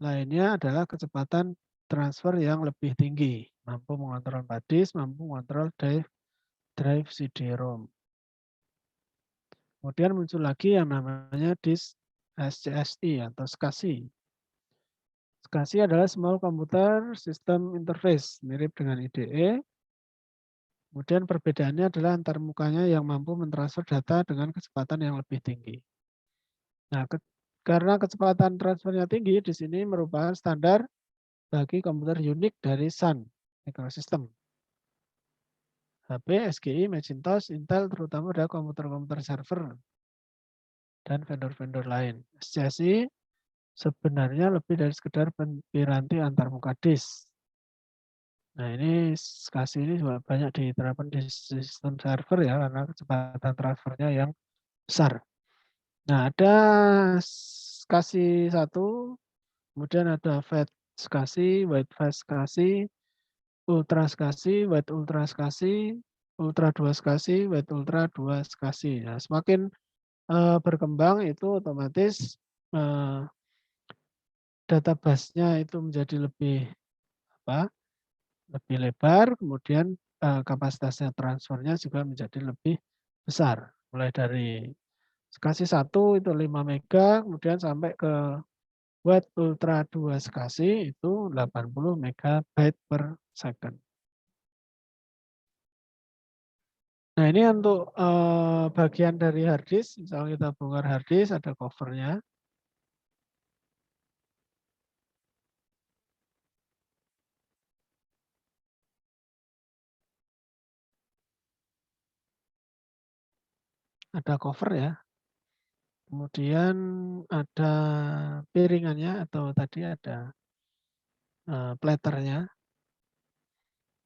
lainnya adalah kecepatan transfer yang lebih tinggi, mampu mengontrol 4 disk, mampu mengontrol drive CD-ROM. Kemudian muncul lagi yang namanya disk SCSI atau SCSI. SCSI adalah Small Computer System Interface, mirip dengan IDE. Kemudian perbedaannya adalah antarmukanya yang mampu mentransfer data dengan kecepatan yang lebih tinggi. Nah, karena kecepatan transfernya tinggi, di sini merupakan standar bagi komputer unik dari Sun Microsystem. HP, SGI, Macintosh, Intel, terutama pada komputer-komputer server dan vendor-vendor lain. SCSI sebenarnya lebih dari sekedar piranti antarmuka disk. Nah, ini SCSI ini juga banyak diterapkan di sistem server ya, karena kecepatan transfernya yang besar. Nah, ada SCSI 1, kemudian ada Fat SCSI, Wide Fast SCSI, Ultra SCSI, Wide Ultra SCSI, Ultra 2 SCSI, Wide Ultra 2 SCSI. Nah, semakin berkembang itu otomatis database-nya itu menjadi lebih lebih lebar, kemudian kapasitasnya transfernya juga menjadi lebih besar. Mulai dari sekasi 1 itu 5 mega, kemudian sampai ke Wide Ultra 2 sekasi itu 80 megabyte per second. Nah ini untuk bagian dari hard disk, misalnya kita bongkar hard disk, ada covernya. Ada cover ya. Kemudian ada piringannya atau tadi ada platternya.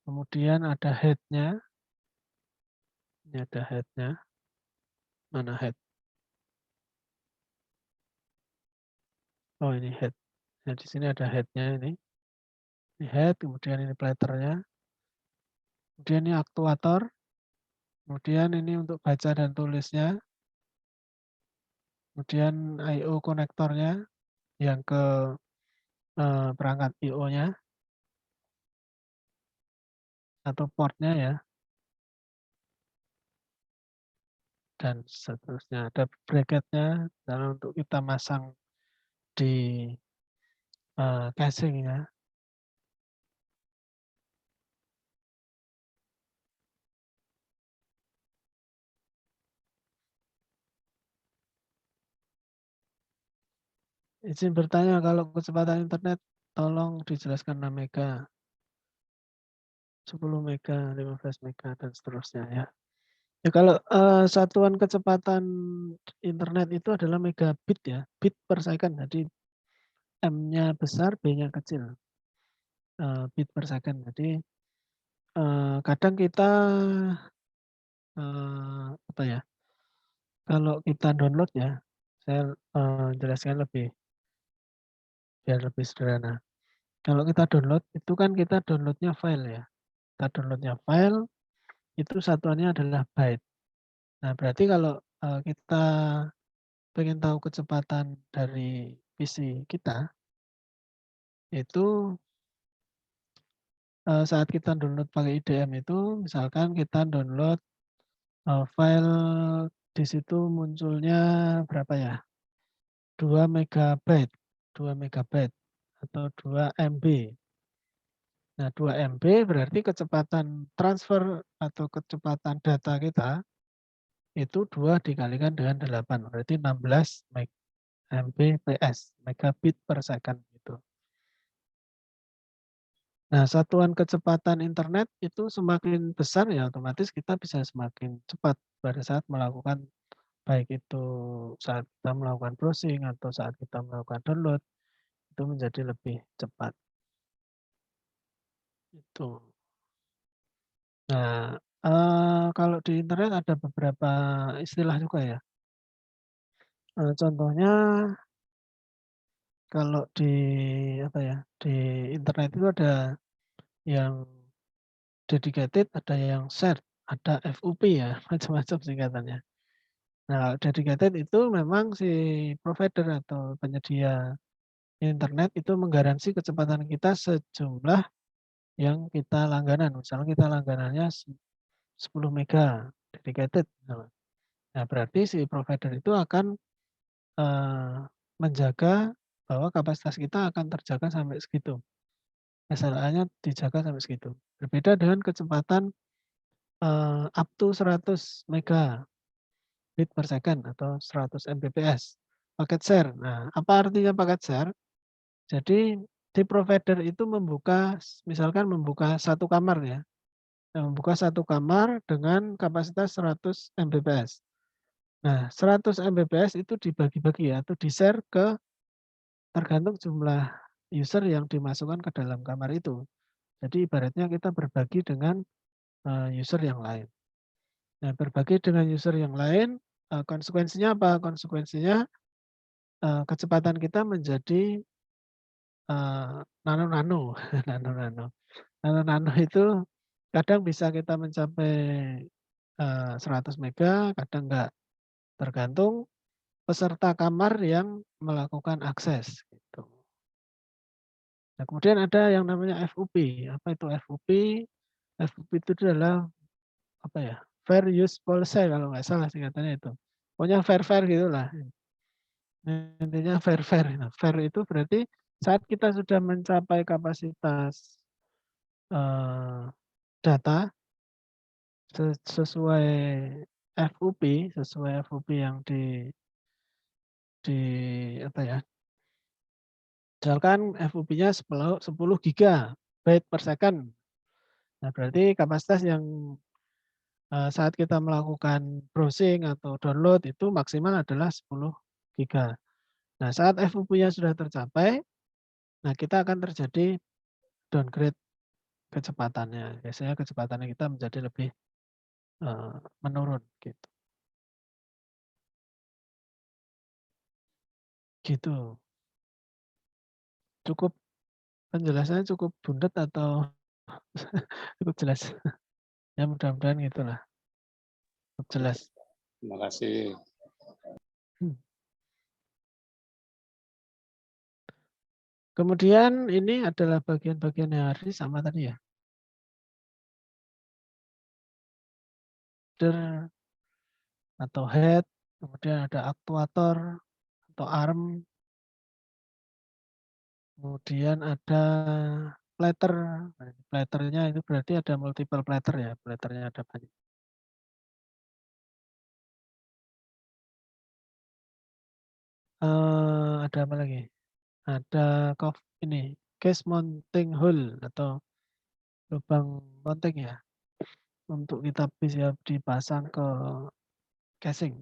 Kemudian ada head-nya. Ini ada head-nya. Mana head? Oh ini head. Nah, di sini ada head-nya ini. Ini head, kemudian ini platternya. Kemudian ini aktuator. Kemudian ini untuk baca dan tulisnya. Kemudian I/O konektornya yang ke perangkat I/O-nya atau portnya ya. Dan seterusnya. Ada bracketnya untuk kita masang di casing-nya. Izin bertanya, kalau kecepatan internet tolong dijelaskan 6 mega, 10 mega, 15 mega, dan seterusnya ya. Ya kalau satuan kecepatan internet itu adalah megabit ya, bit per second. Jadi M-nya besar, B-nya kecil. Bit per second. Jadi kadang kita apa ya? Kalau kita download ya, saya jelaskan biar lebih sederhana. Kalau kita download itu kan kita downloadnya file ya. Kita downloadnya file itu satuannya adalah byte. Nah berarti kalau kita pengen tahu kecepatan dari PC kita itu saat kita download pakai IDM itu misalkan kita download file di situ munculnya berapa ya? 2 megabyte, 2 megabyte atau 2 MB. Nah, 2 MB berarti kecepatan transfer atau kecepatan data kita itu 2 dikalikan dengan 8, berarti 16 Mbps, megabit per second gitu. Nah, satuan kecepatan internet itu semakin besar ya otomatis kita bisa semakin cepat pada saat melakukan baik itu saat kita melakukan browsing atau saat kita melakukan download itu menjadi lebih cepat. Itu. Nah, kalau di internet ada beberapa istilah juga ya. Contohnya kalau di apa ya, di internet itu ada yang dedicated, ada yang shared, ada FUP ya, macam-macam singkatannya. Nah, dedicated itu memang si provider atau penyedia internet itu menggaransi kecepatan kita sejumlah yang kita langganan. Misalnya kita langganannya 10 mega dedicated. Nah, berarti si provider itu akan menjaga bahwa kapasitas kita akan terjaga sampai segitu. SLA-nya dijaga sampai segitu. Berbeda dengan kecepatan up to 100 megabit per second atau 100 Mbps. Paket share. Nah, apa artinya paket share? Jadi di provider itu membuka, misalkan membuka satu kamar ya. Membuka satu kamar dengan kapasitas 100 Mbps. Nah, 100 Mbps itu dibagi-bagi ya, atau di-share ke tergantung jumlah user yang dimasukkan ke dalam kamar itu. Jadi ibaratnya kita berbagi dengan user yang lain. Nah, berbagi dengan user yang lain, konsekuensinya apa? Konsekuensinya kecepatan kita menjadi nano-nano. Nano-nano itu kadang bisa kita mencapai 100 mega, kadang enggak. Tergantung peserta kamar yang melakukan akses. Gitu. Nah, kemudian ada yang namanya FUP. Apa itu FUP? FUP itu adalah apa ya? Fair use policy kalau nggak salah singkatannya itu. Pokoknya fair gitulah. Intinya fair. Nah, fair itu berarti saat kita sudah mencapai kapasitas data sesuai FUP yang di apa ya? Misalkan FUP-nya 10 gigabyte per second. Nah, berarti kapasitas yang saat kita melakukan browsing atau download itu maksimal adalah 10 giga. Nah, saat FUP-nya sudah tercapai, nah kita akan terjadi downgrade kecepatannya. Biasanya kecepatannya kita menjadi lebih menurun gitu. Gitu. Cukup penjelasannya cukup bundet atau cukup jelas? Ya mudah-mudahan gitulah. Cukup jelas. Terima kasih. Kemudian ini adalah bagian-bagian yang harus sama tadi ya. Header atau head, kemudian ada aktuator atau arm, kemudian ada platter. Nah, platternya itu berarti ada multiple platter ya, platternya ada banyak. Ada apa lagi? Ada ini case mounting hole atau lubang mounting ya, untuk kita bisa dipasang ke casing.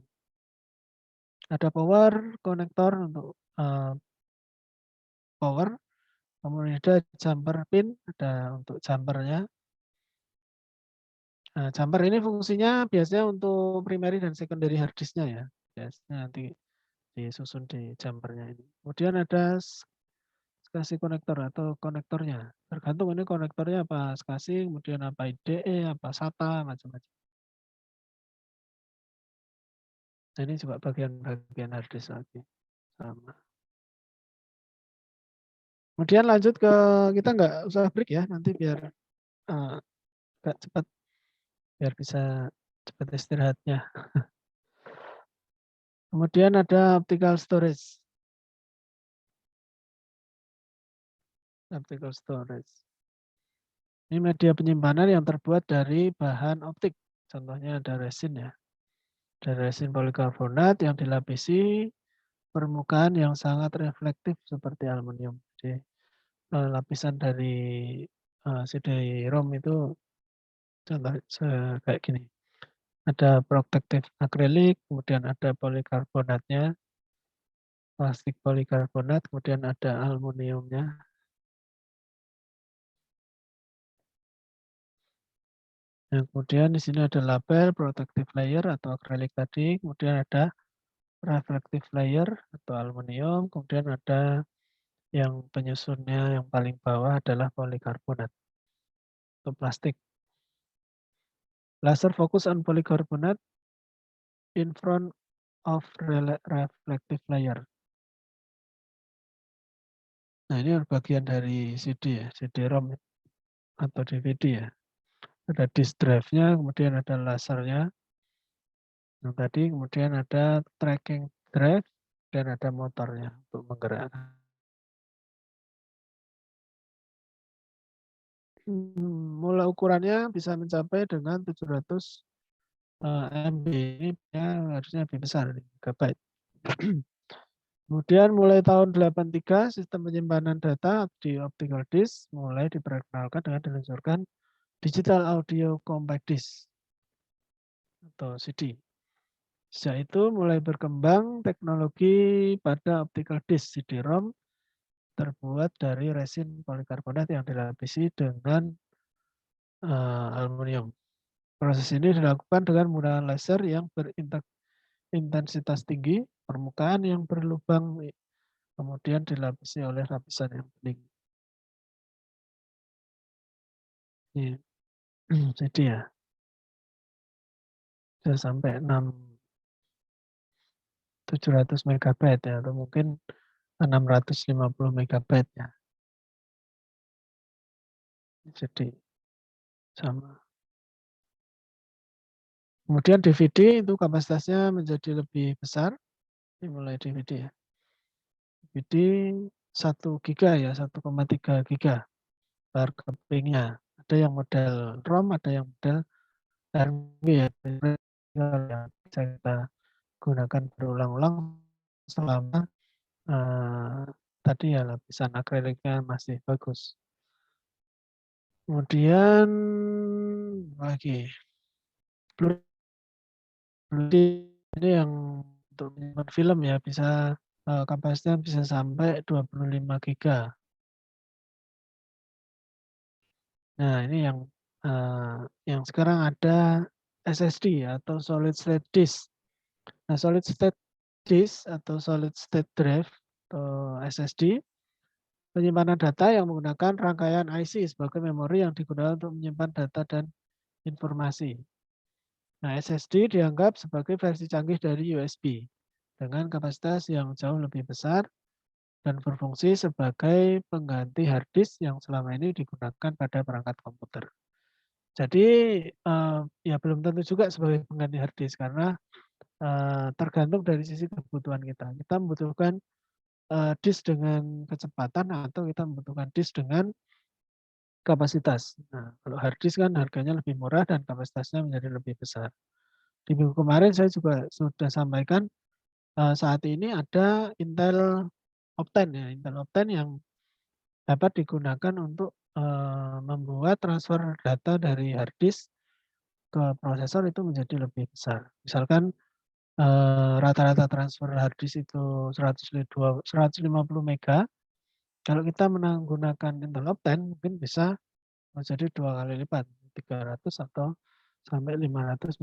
Ada power konektor untuk power, kemudian ada jumper pin, ada untuk jumpernya. Nah, jumper ini fungsinya biasanya untuk primary dan secondary hard disk-nya ya. Biasanya nanti disusun di jumpernya ini. Kemudian ada SCSI konektor atau konektornya. Tergantung ini konektornya apa SCSI, kemudian apa IDE, apa SATA, macam-macam. Nah, ini juga bagian-bagian hard disk lagi. Sama. Kemudian lanjut ke, kita nggak usah break ya, nanti biar agak cepat, biar bisa cepat istirahatnya. Kemudian ada optical storage. Optical storage. Ini media penyimpanan yang terbuat dari bahan optik. Contohnya ada resin ya. Ada resin polikarbonat yang dilapisi permukaan yang sangat reflektif seperti aluminium. Jadi lapisan dari CD-ROM itu contoh kayak gini. Ada protective akrilik, kemudian ada polikarbonatnya, plastik polikarbonat, kemudian ada aluminiumnya. Nah, kemudian di sini ada label protective layer atau akrilik tadi, kemudian ada reflective layer atau aluminium, kemudian ada yang penyusunnya yang paling bawah adalah polikarbonat atau plastik. Laser focus on polycarbonate in front of reflective layer. Nah, ini bagian dari CD ya, CD-ROM atau DVD ya. Ada disk drive-nya, kemudian ada lasernya. Nah, tadi kemudian ada tracking drive dan ada motornya untuk menggerakkan. Mulai ukurannya bisa mencapai dengan 700 MB, ini harusnya lebih besar, GB. Kemudian mulai tahun 83 sistem penyimpanan data di optical disk mulai diperkenalkan dengan diluncurkan digital audio compact disc atau CD. Sejak itu mulai berkembang teknologi pada optical disk CD-ROM terbuat dari resin polikarbonat yang dilapisi dengan aluminium. Proses ini dilakukan dengan menggunakan laser yang berintensitas tinggi, permukaan yang berlubang, kemudian dilapisi oleh lapisan yang bening. Ini jadi ya, sudah sampai 700 MB ya, atau mungkin 650 MB ya. Jadi sama. Kemudian DVD itu kapasitasnya menjadi lebih besar. Ini mulai DVD ya. DVD 1 giga ya, 1,3 giga per kepingnya. Ada yang model ROM, ada yang model RMB ya. Yang bisa kita gunakan berulang-ulang selama tadi ya lapisan akriliknya masih bagus. Kemudian lagi Blu-ray ini yang untuk menyimpan film ya bisa kapasitasnya bisa sampai 25 giga. Nah, ini yang sekarang ada SSD atau solid state disk. Nah, solid state disk atau solid state drive atau SSD penyimpanan data yang menggunakan rangkaian IC sebagai memori yang digunakan untuk menyimpan data dan informasi. Nah, SSD dianggap sebagai versi canggih dari USB dengan kapasitas yang jauh lebih besar dan berfungsi sebagai pengganti hard disk yang selama ini digunakan pada perangkat komputer. Jadi ya belum tentu juga sebagai pengganti hard disk karena tergantung dari sisi kebutuhan kita. Kita membutuhkan disk dengan kecepatan atau kita membutuhkan disk dengan kapasitas. Nah, kalau hard disk kan harganya lebih murah dan kapasitasnya menjadi lebih besar. Di minggu kemarin saya juga sudah sampaikan saat ini ada Intel Optane ya, Intel Optane yang dapat digunakan untuk membuat transfer data dari hard disk ke prosesor itu menjadi lebih besar. Misalkan rata-rata transfer hard disk itu 150 mega. Kalau kita menggunakan Intel Optane mungkin bisa menjadi 2 kali lipat, 300 atau sampai 500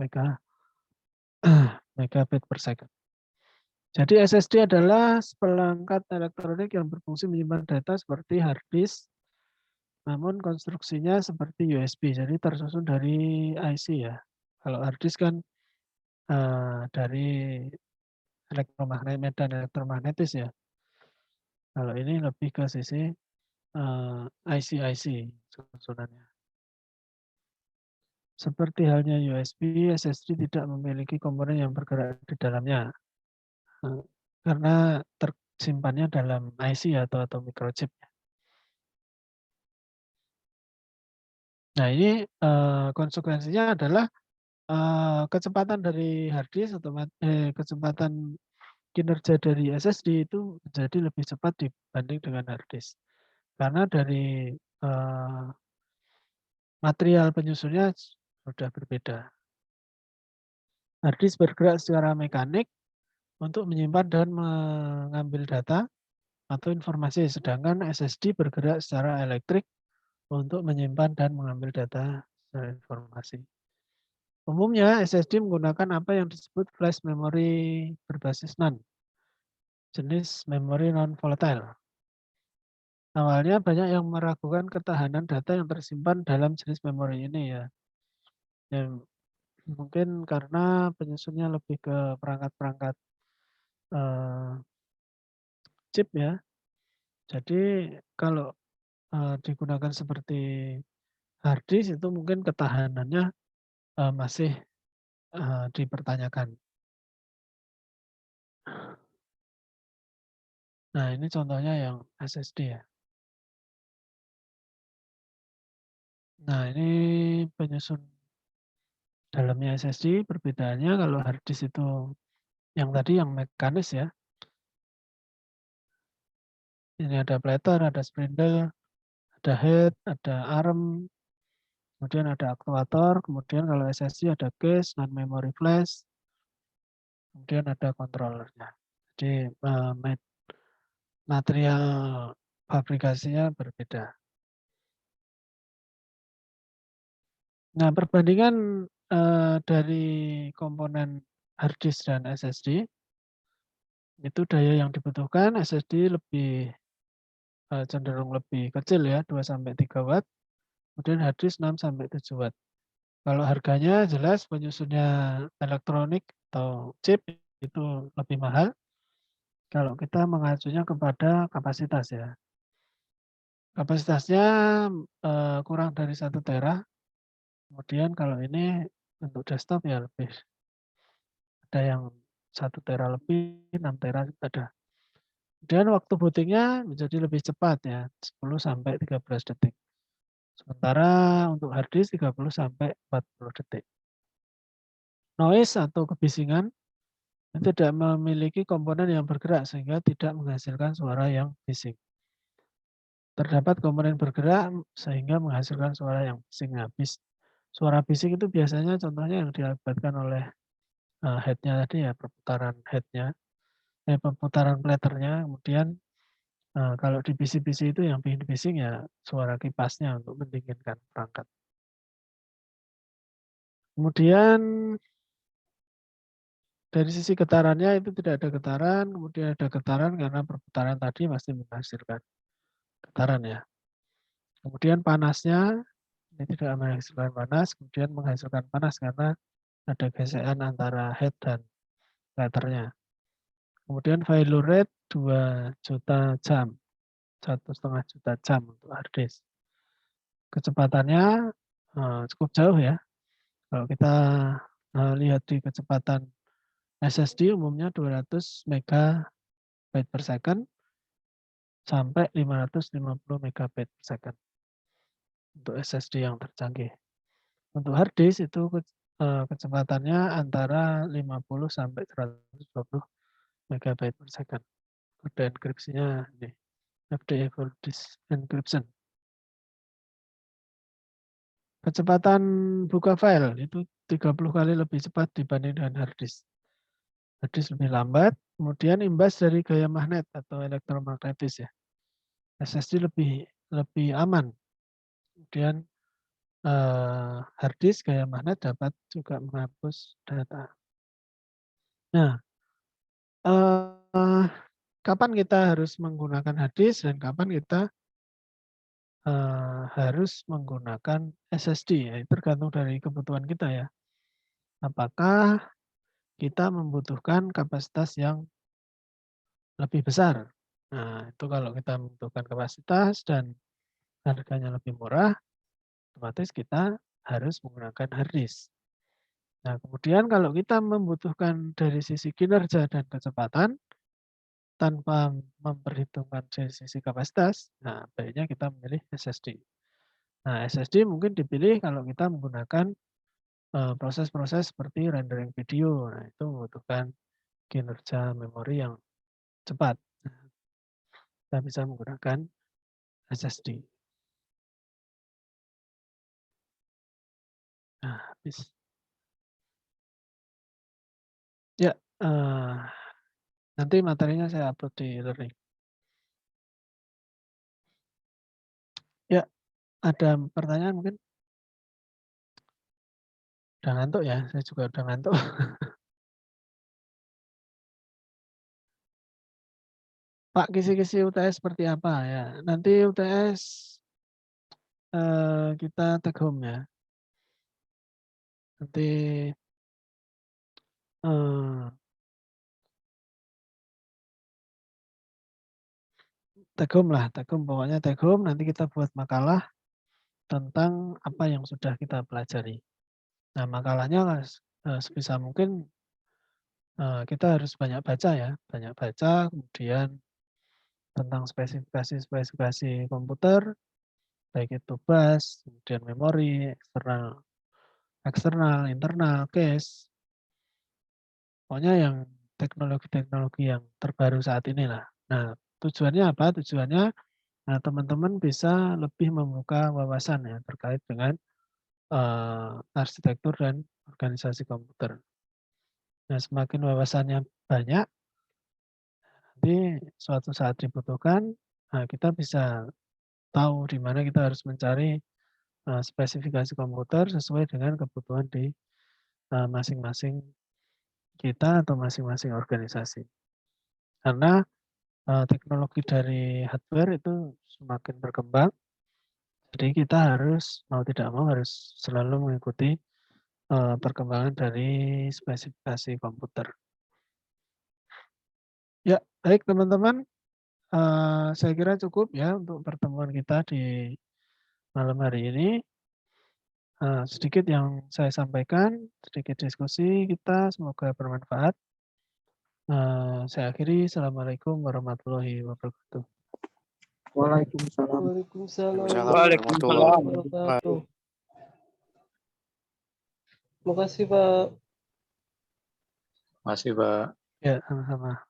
megabit per second. Jadi SSD adalah perangkat elektronik yang berfungsi menyimpan data seperti hard disk, namun konstruksinya seperti USB, jadi tersusun dari IC ya. Kalau hard disk kan dari medan elektromagnetis ya. Kalau ini lebih ke sisi IC susunannya. Seperti halnya USB, SSD tidak memiliki komponen yang bergerak di dalamnya. Karena tersimpannya dalam IC atau microchip. Nah, ini konsekuensinya adalah kecepatan dari hard disk atau kecepatan kinerja dari SSD itu menjadi lebih cepat dibanding dengan hard disk. Karena dari material penyusunnya sudah berbeda. Hard disk bergerak secara mekanik untuk menyimpan dan mengambil data atau informasi, sedangkan SSD bergerak secara elektrik untuk menyimpan dan mengambil data dan informasi. Umumnya SSD menggunakan apa yang disebut flash memory berbasis NAND, jenis memori non-volatile. Awalnya banyak yang meragukan ketahanan data yang tersimpan dalam jenis memori ini ya. Yang mungkin karena penyusunnya lebih ke perangkat-perangkat chip ya. Jadi kalau digunakan seperti hard disk itu mungkin ketahanannya masih dipertanyakan. Nah, ini contohnya yang SSD ya. Nah, ini penyusun dalamnya SSD, perbedaannya kalau hard disk itu yang tadi yang mekanis ya. Ini ada platter, ada spindle, ada head, ada arm, kemudian ada aktuator, kemudian kalau SSD ada case, non-memory flash, kemudian ada controllernya. Jadi material fabrikasinya berbeda. Nah, perbandingan dari komponen hard disk dan SSD, itu daya yang dibutuhkan SSD lebih cenderung lebih kecil ya, 2-3 watt, kemudian hard disk 6-7 watt. Kalau harganya jelas penyusunnya elektronik atau chip itu lebih mahal, kalau kita mengacunya kepada kapasitas ya. Kapasitasnya kurang dari 1 tera. Kemudian kalau ini untuk desktop ya lebih, ada yang 1 tera lebih, 6 tera ada. Kemudian waktu bootingnya menjadi lebih cepat ya, 10 sampai 13 detik. Sementara untuk hard disk 30 sampai 40 detik. Noise atau kebisingan tidak memiliki komponen yang bergerak sehingga tidak menghasilkan suara yang bising. Terdapat komponen bergerak sehingga menghasilkan suara yang bising. Nah, suara bising itu biasanya contohnya yang diakibatkan oleh head-nya tadi ya, perputaran head-nya, perputaran platernya. Kemudian kalau di PC-PC itu yang bikin bising ya suara kipasnya untuk mendinginkan perangkat. Kemudian dari sisi getarannya itu tidak ada getaran, kemudian ada getaran karena perputaran tadi masih menghasilkan getaran ya. Kemudian panasnya ini tidak menghasilkan panas, kemudian menghasilkan panas karena ada gesekan antara head dan platernya. Kemudian failure rate 2 juta jam, 1,5 juta jam untuk hard disk. Kecepatannya cukup jauh ya. Kalau kita lihat di kecepatan SSD umumnya 200 megabyte per second sampai 550 megabyte per second untuk SSD yang tercanggih. Untuk hard disk itu kecepatannya antara 50 sampai 120 megabyte per second. Kode enkripsinya ini FDE full disk encryption. Kecepatan buka file itu 30 kali lebih cepat dibanding dengan hard disk. Hard disk lebih lambat, kemudian imbas dari gaya magnet atau elektromagnetis ya. SSD lebih aman. Kemudian hard disk gaya magnet dapat juga menghapus data. Nah, kapan kita harus menggunakan hard disk dan kapan kita harus menggunakan SSD? Ya, tergantung dari kebutuhan kita ya. Apakah kita membutuhkan kapasitas yang lebih besar? Nah, itu kalau kita membutuhkan kapasitas dan harganya lebih murah, otomatis kita harus menggunakan hard disk. Nah, kemudian kalau kita membutuhkan dari sisi kinerja dan kecepatan, tanpa memperhitungkan dari sisi kapasitas, nah baiknya kita memilih SSD. Nah, SSD mungkin dipilih kalau kita menggunakan proses-proses seperti rendering video. Nah, itu membutuhkan kinerja memori yang cepat. Kita bisa menggunakan SSD. Nah, habis. Ya, nanti materinya saya upload di e-learning. Ya, ada pertanyaan mungkin? Udah ngantuk ya, saya juga udah ngantuk. Pak, kisi-kisi UTS seperti apa ya? Nanti UTS kita take home ya. Nanti take home lah, take home pokoknya take home. Nanti kita buat makalah tentang apa yang sudah kita pelajari. Nah, makalahnya sebisa mungkin kita harus banyak baca ya, banyak baca, kemudian tentang spesifikasi komputer, baik itu bus, kemudian memori, eksternal, internal, cache. Pokoknya yang teknologi-teknologi yang terbaru saat ini lah. Nah, tujuannya apa? Tujuannya teman-teman bisa lebih membuka wawasan ya terkait dengan arsitektur dan organisasi komputer. Nah, semakin wawasannya banyak, nanti suatu saat dibutuhkan, kita bisa tahu di mana kita harus mencari spesifikasi komputer sesuai dengan kebutuhan di masing-masing kita atau masing-masing organisasi. Karena teknologi dari hardware itu semakin berkembang, jadi kita harus mau tidak mau harus selalu mengikuti perkembangan dari spesifikasi komputer. Ya, baik teman-teman. saya kira cukup ya untuk pertemuan kita di malam hari ini. Sedikit yang saya sampaikan, sedikit diskusi kita, semoga bermanfaat. Saya akhiri. Assalamualaikum warahmatullahi wabarakatuh. Waalaikumsalam. Waalaikumsalam Waalaikumsalam. warahmatullahi wabarakatuh. Terima kasih, Pak. Masih Pak. Ya, sama-sama.